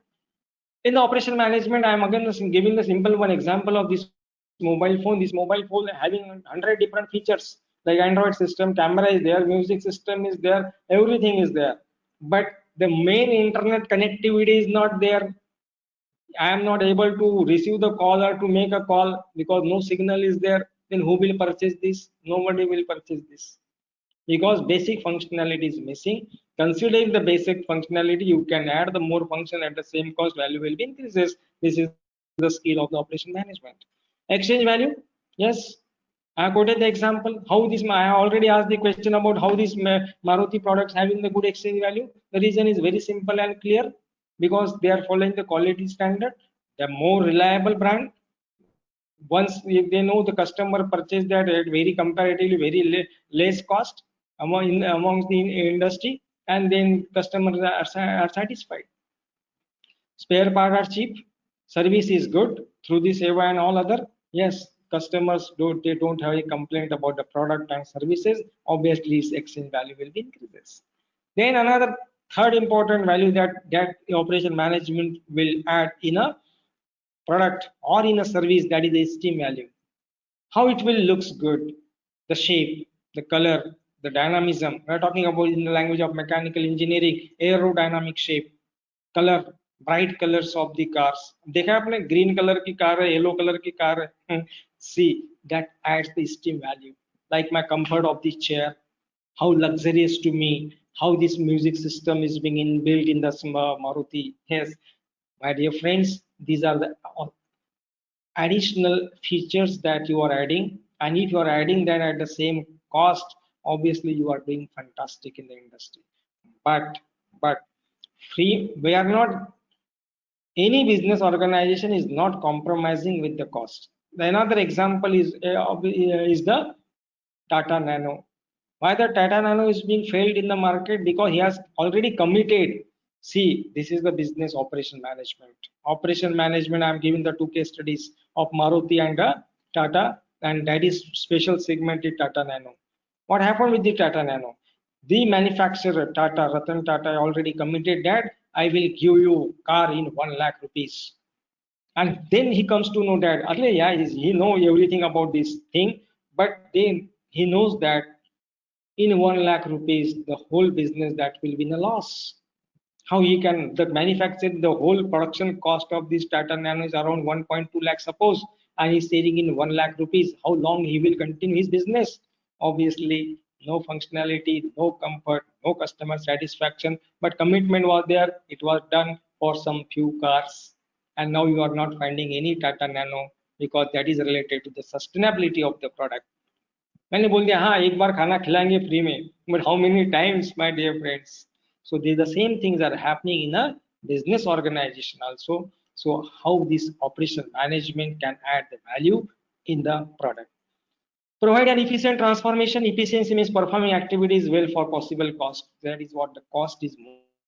In the operation management, I am again giving the simple one example of this mobile phone. This mobile phone having 100 different features like Android system, camera is there, music system is there, everything is there. But the main internet connectivity is not there. I am not able to receive the call or to make a call because no signal is there. Then who will purchase this? Nobody will purchase this. Because basic functionality is missing. Considering the basic functionality, you can add the more function at the same cost, value will be increases. This is the skill of the operation management. Exchange value, yes, I quoted the example how this, I already asked the question about how these Maruti products having the good exchange value. The reason is very simple and clear, because they are following the quality standard. They are more reliable brand. Once if they know the customer purchase that at very comparatively very less cost amongst the industry, and then customers are satisfied. Spare parts are cheap, service is good through the Seva and all other. Yes, customers don't have a complaint about the product and services. Obviously its exchange value will be increases. Then another third important value that operation management will add in a product or in a service, that is the esteem value. How it will looks good, the shape, the color, the dynamism. We are talking about in the language of mechanical engineering, aerodynamic shape, color, bright colors of the cars. देखा आपने green color की car है, yellow color की car है. See, that adds the esteem value. Like my comfort of the chair, how luxurious to me, how this music system is being inbuilt in the Maruti. Yes, my dear friends, these are the additional features that you are adding, and if you are adding that at the same cost, obviously you are doing fantastic in the industry. But we are not, any business organization is not compromising with the cost. Another example is the Tata Nano. Why the Tata Nano is being failed in the market? Because he has already committed. See, this is the business operation management. Operation management, I am giving the two case studies of Maruti and Tata, and that is special segmented Tata Nano. What happened with the Tata Nano? The manufacturer Tata, Ratan Tata, already committed that I will give you car in 1 lakh rupees. And then he comes to know that, yeah, he know everything about this thing, but then he knows that in 1 lakh rupees, the whole business that will be in a loss. How he can, the manufacture, the whole production cost of this Tata Nano is around 1.2 lakh, suppose, and he's selling in 1 lakh rupees. How long he will continue his business? Obviously, no functionality, no comfort, no customer satisfaction, but commitment was there. It was done for some few cars, and now you are not finding any Tata Nano because that is related to the sustainability of the product. मैंने बोल दिया हाँ एक बार खाना खिलाएंगे free में, but how many times, my dear friends? So the same things are happening in a business organization also. So how this operation management can add the value in the product? Provide an efficient transformation. Efficiency means performing activities well for possible cost. That is what the cost is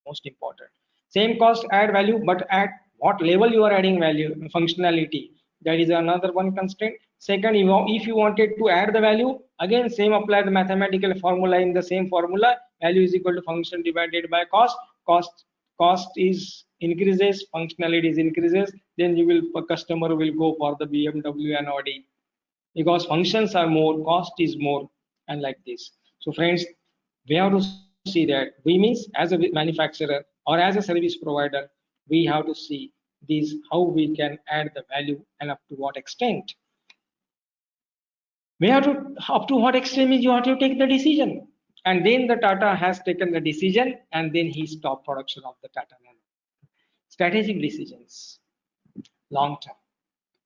most important. Same cost, add value, but at what level you are adding value, functionality. That is another one constraint. Second, if you wanted to add the value, again same apply the mathematical formula. In the same formula, value is equal to function divided by cost. Cost is increases, functionality is increases, then you will, customer will go for the BMW and Audi, because functions are more, cost is more, and like this. So friends, we have to see that we means as a manufacturer or as a service provider, we have to see this, how we can add the value and up to what extent. We have to, up to what extent means you have to take the decision. And then the Tata has taken the decision, and then he stopped production of the Tata Nano. Strategic decisions, long term,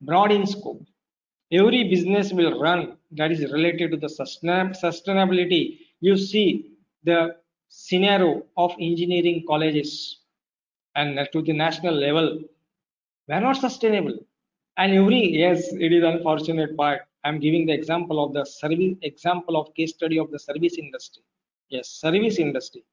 broad in scope. Every business will run that is related to the sustainability. You see the scenario of engineering colleges and to the national level, they are not sustainable. And yes, it is unfortunate part. I'm giving the example of the service, example of case study of the service industry. Yes, service industry.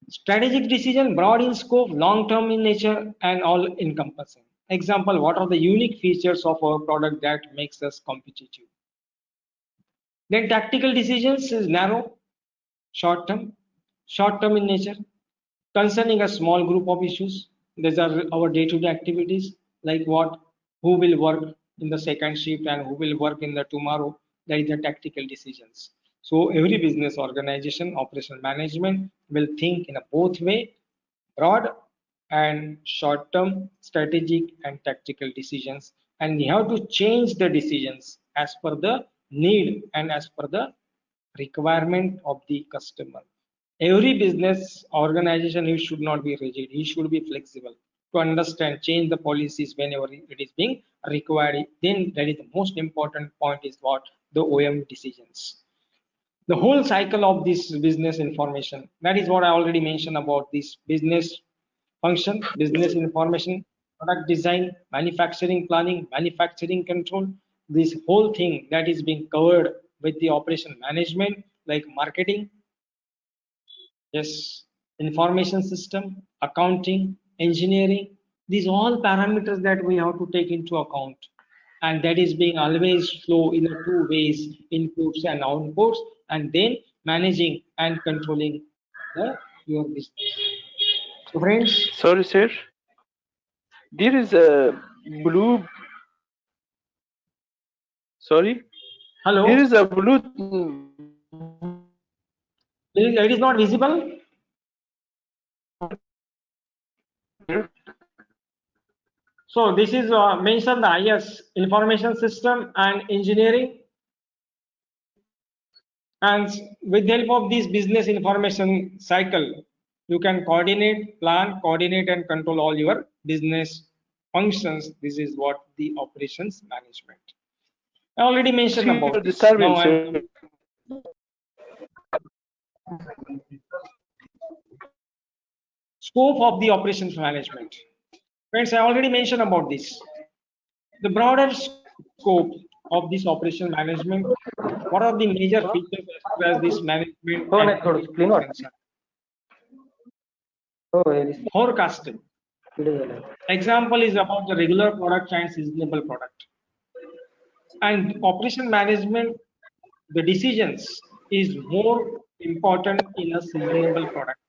Strategic decision, broad in scope, long-term in nature, and all encompassing. Example, what are the unique features of our product that makes us competitive? Then tactical decisions is narrow, short-term in nature, concerning a small group of issues. These are our day-to-day activities, like what, who will work in the second shift and who will work in the tomorrow. That is the tactical decisions. So every business organization, operational management will think in a both way, broad and short-term, strategic and tactical decisions, and you have to change the decisions as per the need and as per the requirement of the customer. Every business organization, he should not be rigid, he should be flexible to understand, change the policies whenever it is being required. Then that is the most important point, is what the OM decisions. The whole cycle of this business information, that is what I already mentioned about this business function, business information, product design, manufacturing planning, manufacturing control. This whole thing that is being covered with the operation management, like marketing, yes, information system, accounting, engineering. These all parameters that we have to take into account, and that is being always flow in a two ways, inputs and outputs, and then managing and controlling your business. So friends, Sorry, sir. There is a blue. Sorry. hello, There is a blue. it is not visible. So this is mentioned the IS, information system and engineering, and with the help of this business information cycle, you can coordinate, plan, coordinate and control all your business functions. This is what the operations management. I already mentioned See, about the this. service. Now I'm scope of the operations management. Friends, I already mentioned about this. The broader scope of this operation management, what are the major features as far as this management हो and नाही थोडं clean is वाटतं. concerned? हो हे दिसतं. Forecasting. पुढे झालं. Example is about the regular product and seasonable product. And operation management, the decisions is more important in a seasonable product.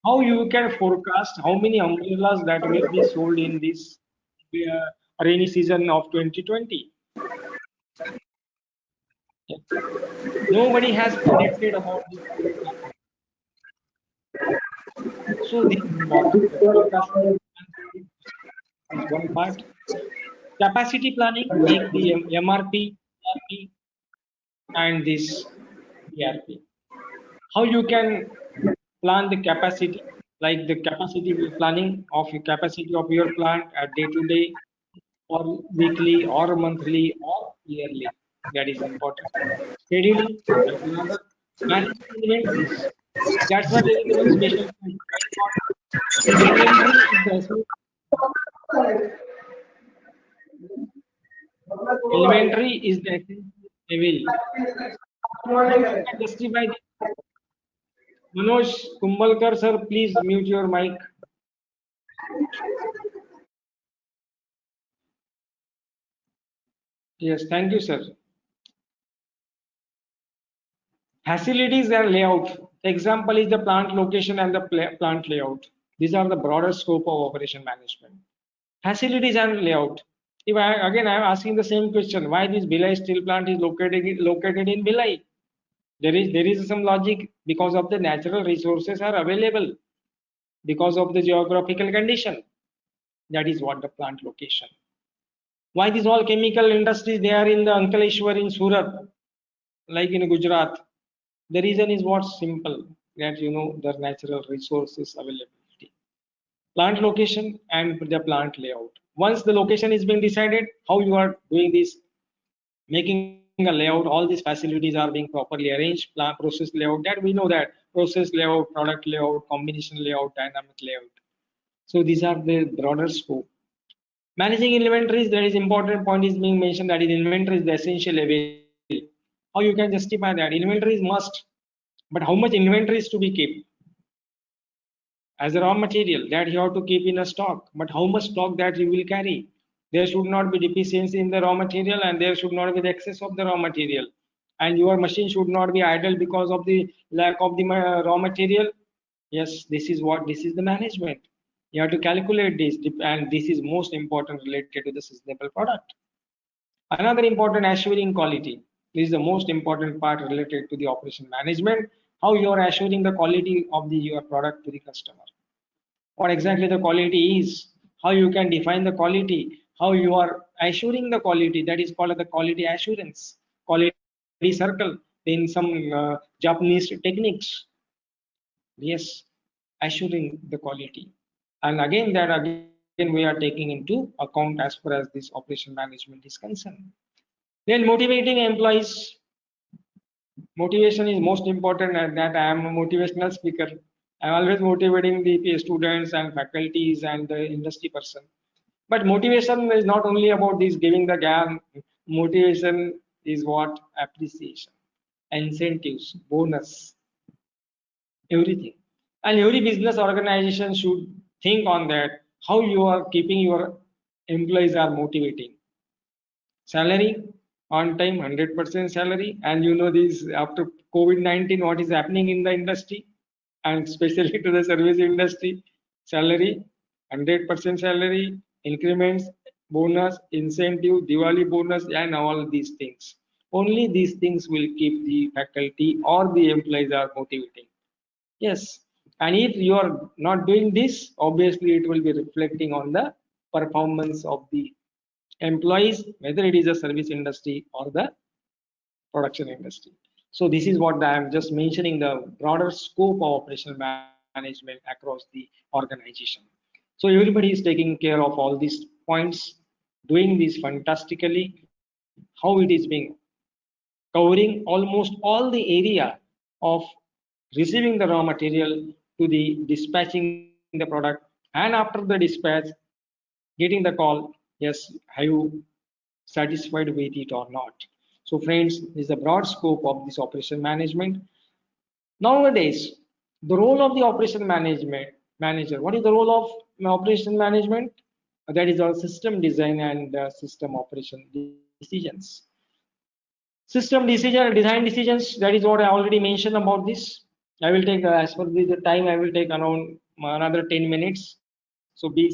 How you can forecast how many umbrellas that will be sold in this rainy season of 2020. Nobody has predicted about this. So this is important. The forecasting is one part. Capacity planning, like the MRP, ERP, and this ERP. How you can plan the capacity, like the capacity planning of your capacity of your plant at day to day, or weekly, or monthly, or yearly. That is important. Scheduling, that's another. Managing inventories. That's what there is a very special point. Inventory is the essence. Inventory is the essence level. How you can justify this? Manoj Kumbalkar sir, please mute your mic. Yes, thank you, sir. Facilities and layout. Example is the plant location and the plant layout. These are the broader scope of operation management. Facilities and layout. If I am asking the same question, why this Bhilai steel plant is located in Bhilai? There is some logic, because of the natural resources are available, because of the geographical condition. That is what the plant location. Why these all chemical industries they are in the Ankleshwar in Surat, like in Gujarat? The reason is what simple, that the natural resources availability. Plant location and the plant layout. Once the location is being decided, how you are doing this, making a layout, all these facilities are being properly arranged, plant process layout, that we know that process layout, product layout, combination layout, dynamic layout. So these are the broader scope. Managing inventories, there is important point is being mentioned, that is inventory is the essential level. How you can justify that? Inventory is must, but how much inventory is to be kept? As a raw material that you have to keep in a stock, but how much stock that you will carry? There should not be deficiency in the raw material, and there should not be the excess of the raw material, and your machine should not be idle because of the lack of the raw material. Yes, this is the management. You have to calculate this, and this is most important related to the sustainable product. Another important, assuring quality. This is the most important part related to the operation management. How you are assuring the quality of your product to the customer. What exactly the quality is, how you can define the quality, how you are assuring the quality, that is called the quality assurance, quality circle in some Japanese techniques. Yes, assuring the quality. And again we are taking into account as far as this operation management is concerned. Then motivating employees. Motivation is most important, and that I am a motivational speaker. I'm always motivating the students and faculties and the industry person. But motivation is not only about this giving the gap. Motivation is what? Appreciation, incentives, bonus, everything. And every business organization should think on that, how you are keeping your employees are motivating. Salary on time, 100% salary. And this after COVID-19, what is happening in the industry, and especially to the service industry, salary, 100% salary, increments, bonus, incentive, Diwali bonus, and all these things. Only these things will keep the faculty or the employees are motivating. Yes, and if you are not doing this, obviously it will be reflecting on the performance of the employees, whether it is a service industry or the production industry. So this is what I am just mentioning, the broader scope of operational management across the organization. So everybody is taking care of all these points, doing this fantastically. how it is being covering almost all the area of receiving the raw material to the dispatching the product, and after the dispatch getting the call, yes, are you satisfied with it or not. So friends, this is a broad scope of this operation management. Nowadays, the role of the operation management manager, what is the role of operation management? That is our system design and system operation decisions. System design decisions, that is what I already mentioned about this. I will take as per the time, I will take around another 10 minutes. So be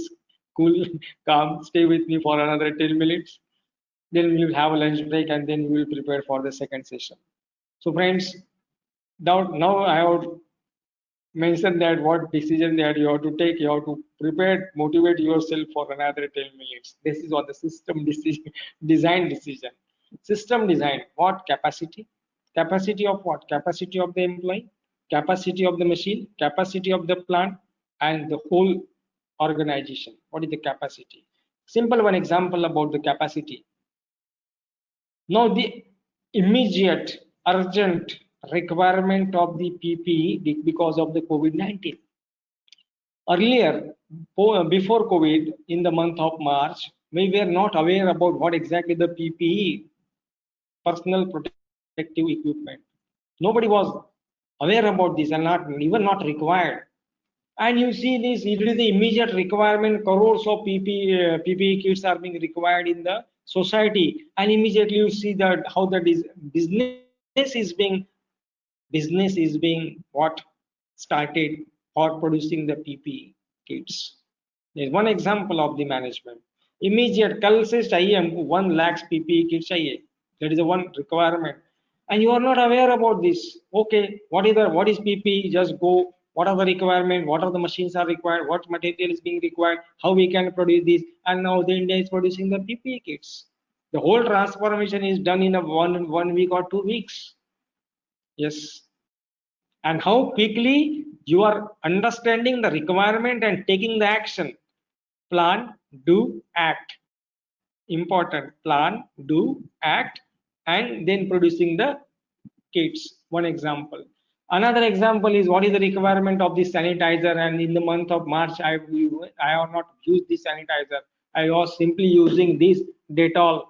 cool, calm, stay with me for another 10 minutes. Then we will have a lunch break and then we will prepare for the second session. So friends, now I have mentioned that what decision that you have to take, you have to prepare, motivate yourself for another 10 minutes. This is what the system decision, design decision. System design, what capacity? Capacity of what? Capacity of the employee, capacity of the machine, capacity of the plant, and the whole organization. What is the capacity? Simple one example about the capacity. Now the immediate urgent requirement of the PPE because of the COVID-19. Earlier, before COVID, in the month of March, we were not aware about what exactly the PPE, personal protective equipment. Nobody was aware about this and not required. And you see this, it is the immediate requirement, crores of PPE kits are being required in the society, and immediately you see that how the business is being what started for producing the PPE kits. There's one example of the management. Immediate, कल से चाहिए हमको 1 lakhs PPE kits चाहिए. That is the one requirement, and you are not aware about this. Okay, what is PPE? Just go. What are the requirement? What are the machines are required? What material is being required? How we can produce this? And now the India is producing the PPE kits. The whole transformation is done in a one week or 2 weeks. Yes. And how quickly you are understanding the requirement and taking the action. Plan, do, act. Important. Plan, do, act, and then producing the kits. One example. Another example is what is the requirement of this sanitizer, and in the month of March I have not used this sanitizer. I was simply using this Dettol.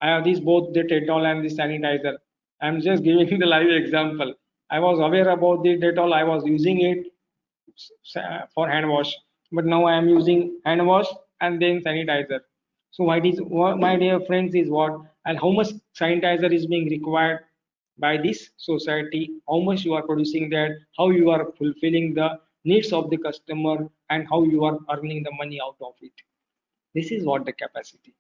I have these both the Dettol and the sanitizer. I'm just giving the live example. I was aware about the Dettol. I was using it for hand wash, but now I am using hand wash and then sanitizer. So what my dear friends is what, and how much sanitizer is being required by this society, how much you are producing that, how you are fulfilling the needs of the customer, and how you are earning the money out of it. This is what the capacity.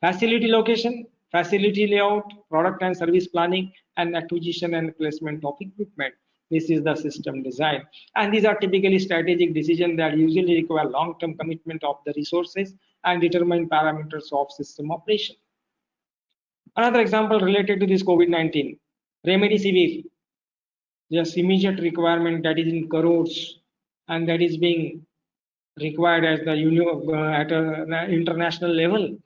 Facility location, facility layout, product and service planning, and acquisition and placement of equipment. This is the system design. And these are typically strategic decisions that usually require long-term commitment of the resources and determine parameters of system operation. Another example related to this COVID-19, remdesivir. Yes, immediate requirement that is in crores, and that is being required as the at an international level,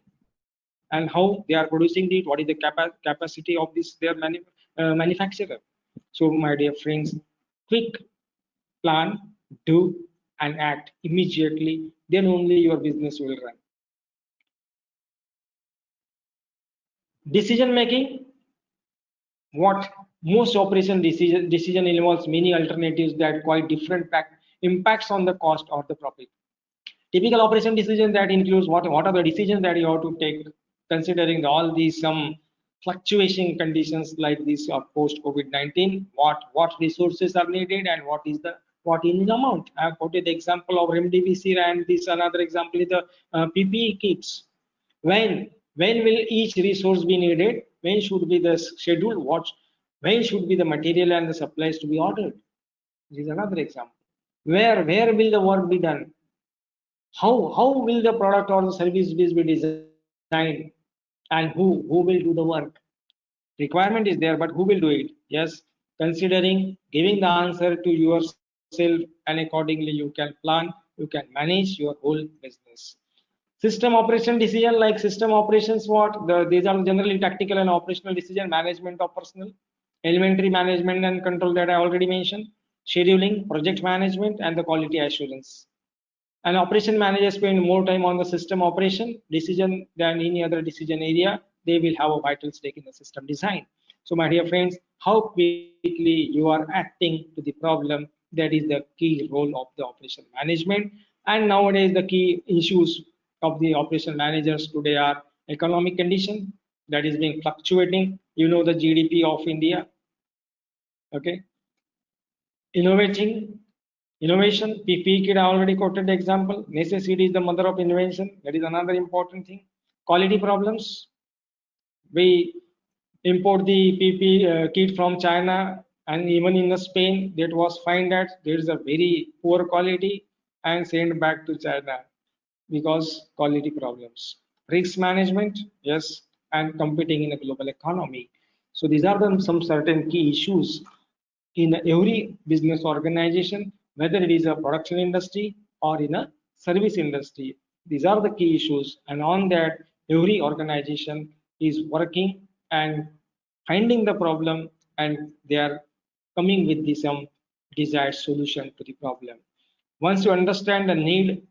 and how they are producing it, what is the capacity of this their manufacturer. So my dear friends, quick plan, do, and act immediately, then only your business will run. Decision making, what most operation decision involves many alternatives that quite different impacts on the cost or the profit. Typical operation decision that includes what are the decisions that you have to take considering all these some fluctuation conditions like this of post COVID-19. What resources are needed and what is the amount. I have quoted the example of remdesivir, and this another example is the PPE kits. When will each resource be needed? When should be the schedule? When should be the material and the supplies to be ordered? This is another example. Where will the work be done? How will the product or the service be designed, and who will do the work? Requirement is there, but who will do it? Yes, considering giving the answer to yourself, and accordingly you can plan, you can manage your whole business. System operation decision, like system operations, these are generally tactical and operational decision, management of personnel, elementary management and control that I already mentioned, scheduling, project management, and the quality assurance. An operation manager spend more time on the system operation decision than any other decision area. They will have a vital stake in the system design. So my dear friends, how quickly you are acting to the problem, that is the key role of the operation management. And nowadays the key issues of the operation managers today are economic condition that is being fluctuating. You know the GDP of India. Okay. Innovation, PPE, I already quoted the example. Necessity is the mother of invention. That is another important thing. Quality problems. We import the PPE kit from China, and even in Spain, that was found that there is a very poor quality and sent back to China because quality problems. Risk management, yes, and competing in a global economy. So these are some certain key issues in every business organization, whether it is a production industry or in a service industry. These are the key issues, and on that, every organization is working and finding the problem, and they are coming with some desired solution to the problem. Once you understand the need,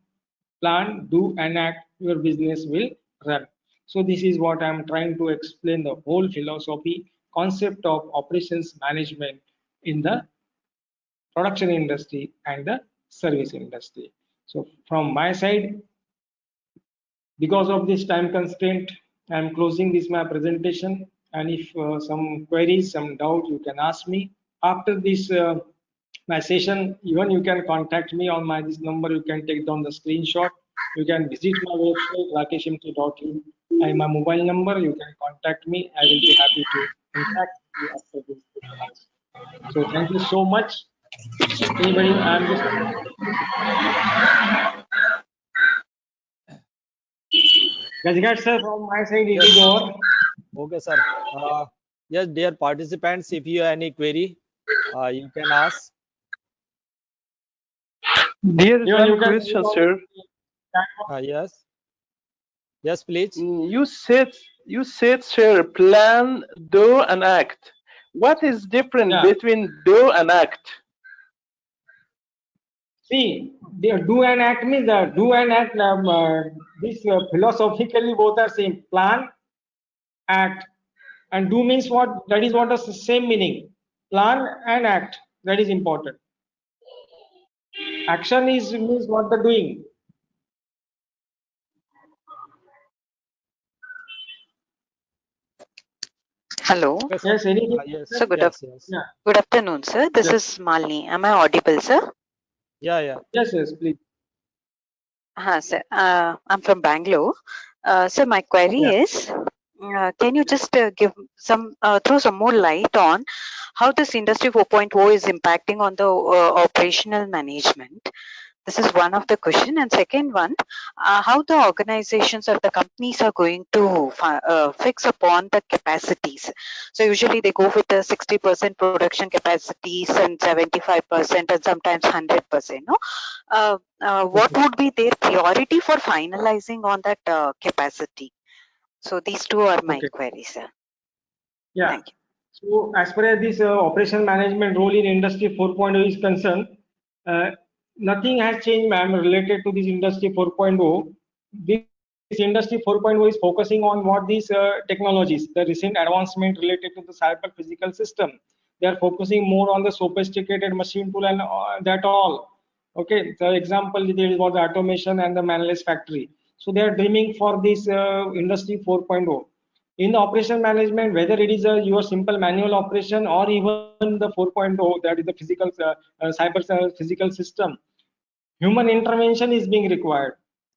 plan, do, and act, your business will run. So this is what I'm trying to explain, the whole philosophy, concept of operations management in the production industry and the service industry. So from my side, because of this time constraint, I'm closing this my presentation. And if some queries, some doubt, you can ask me. After this my session, even you can contact me on this number. You can take down the screenshot. You can visit my website rakeshmc.in and my mobile number. You can contact me. I will be happy to contact you after this class. So thank you so much. Anybody? I'm just Rajgat sir, from my side it is over. Okay, sir. Yes, dear participants, if you have any query, you can ask. There is Even you one can question, sir. Yes. Yes, please. You said, sir, plan, do, and act. What is different Yeah. between do and act? See, the do and act means the do and act. This philosophically both are same. Plan, act, and do means what? That is what is the same meaning. Plan and act. That is important. Action is means what the doing. Hello. Okay, sir. Yes, anything? Yes. So Yes. Yeah. good afternoon, sir. This Yes. is Malini. Am I audible, sir? Yeah. Yes, please. Sir. I'm from Bangalore. So my query Yeah. is, can you just give throw some more light on how this Industry 4.0 is impacting on the operational management? This is one of the question. And second one, how the organizations or the companies are going to fix upon the capacities. So usually they go with the 60% production capacities and 75% and sometimes 100%. No, what would be their priority for finalizing on that capacity? So these two are my Okay. queries, sir. Yeah. Thank you. So as far as this operation management role in Industry 4.0 is concerned, nothing has changed, ma'am, related to this Industry 4.0. This Industry 4.0 is focusing on what these technologies, the recent advancement related to the cyber physical system. They are focusing more on the sophisticated machine tool and that all. Okay, the example there is about the automation and the manless factory. So they are dreaming for this Industry 4.0. In the operation management, whether it is your simple manual operation or even the 4.0, that is the physical cyber physical system, human intervention is being required.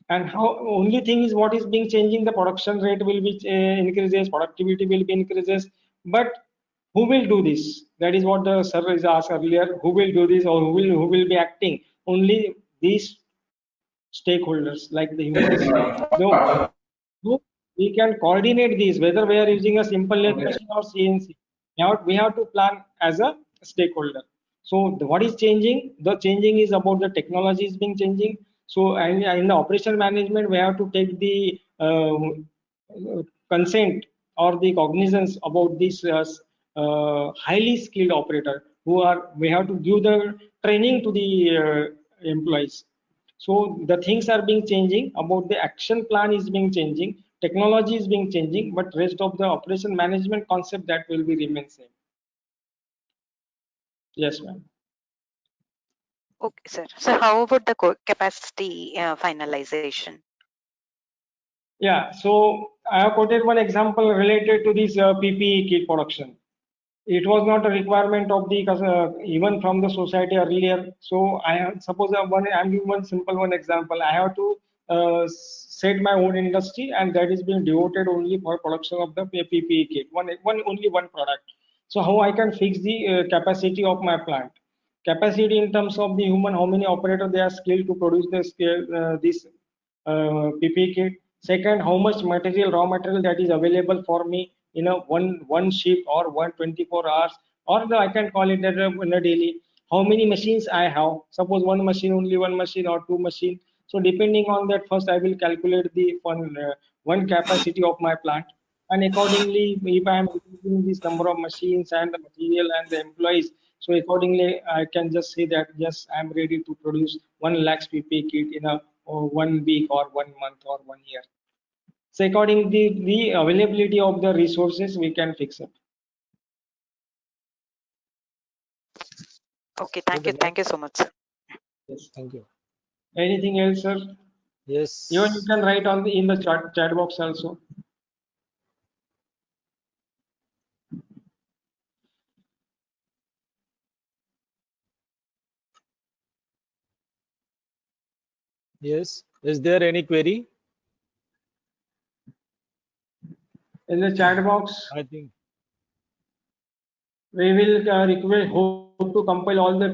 And how only thing is what is being changing, the production rate will be increases, productivity will be increases, but who will do this? That is what the sir is asked earlier. Who will do this, or who will be acting? Only these stakeholders like the humans. No, so we can coordinate these, whether we are using a simple lathe machine or CNC. Now we have to plan as a stakeholder. So what is changing? The changing is about the technology is being changing. So, and in the operation management, we have to take the consent or the cognizance about this highly skilled operator who are, we have to give the training to the employees. So the things are being changing, about the action plan is being changing, technology is being changing, but rest of the operation management concept, that will be remain same. Yes, ma'am. Okay, sir. So how about the capacity finalization? Yeah, so I have quoted one example related to this PPE kit production. It was not a requirement of the even from the society earlier. So I have, suppose I'm giving one simple one example. I have to set my own industry, and that is being devoted only for production of the PPE kit. Only one product. So how I can fix the capacity of my plant? Capacity in terms of the human, how many operators they are skilled to produce this PPE kit. Second, how much material, raw material that is available for me in a one shift or 124 hours, or I can call it that in a daily. How many machines I have? Suppose one machine, only one machine or two machine. So depending on that, first I will calculate the one capacity of my plant, and accordingly, if I am using this number of machines and the material and the employees, so accordingly I can just say that yes, I am ready to produce 1 lakh PPE kit in a 1 week or 1 month or 1 year. So according the availability of the resources, we can fix it. Okay, thank you. Thank you so much, sir. Yes. Thank you. Anything else, sir? Yes. Even you can write on in the chat box also. Yes. Is there any query? In the chat box, I think. we will request hope to compile all the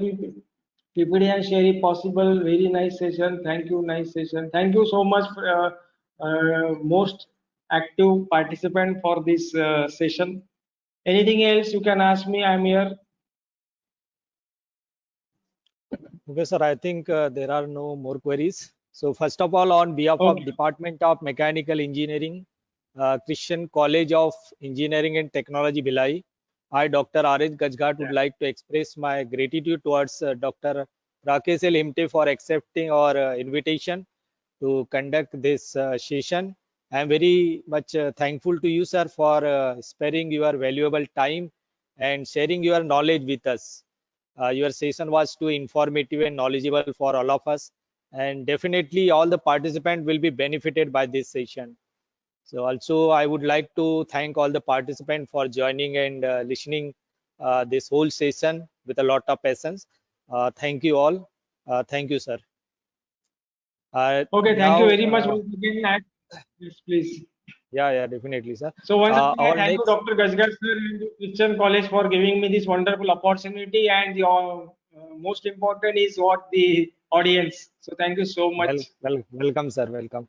PPT and share if possible. Very nice session. Thank you. Nice session. Thank you so much for most active participant for this session. Anything else you can ask me? I'm here. Okay, sir. I think there are no more queries. So first of all, on behalf of Okay. Department of Mechanical Engineering, Christian College of Engineering and Technology, Bhilai, I, Dr. R.H. Gajgat, would like to express my gratitude towards Dr. Rakesh L. Himte for accepting our invitation to conduct this session. I am very much thankful to you, sir, for sparing your valuable time and sharing your knowledge with us. Your session was too informative and knowledgeable for all of us, and definitely all the participants will be benefited by this session. So also I would like to thank all the participants for joining and listening this whole session with a lot of patience. Thank you all. Thank you, sir. Okay. Thank you Now, very much once again. Yes, please. yeah, definitely, sir. So once again, I Our thank you, next, Dr. Gajgar sir and the Christian College for giving me this wonderful opportunity. And the most important is what the audience. So thank you so much. welcome, sir. Welcome.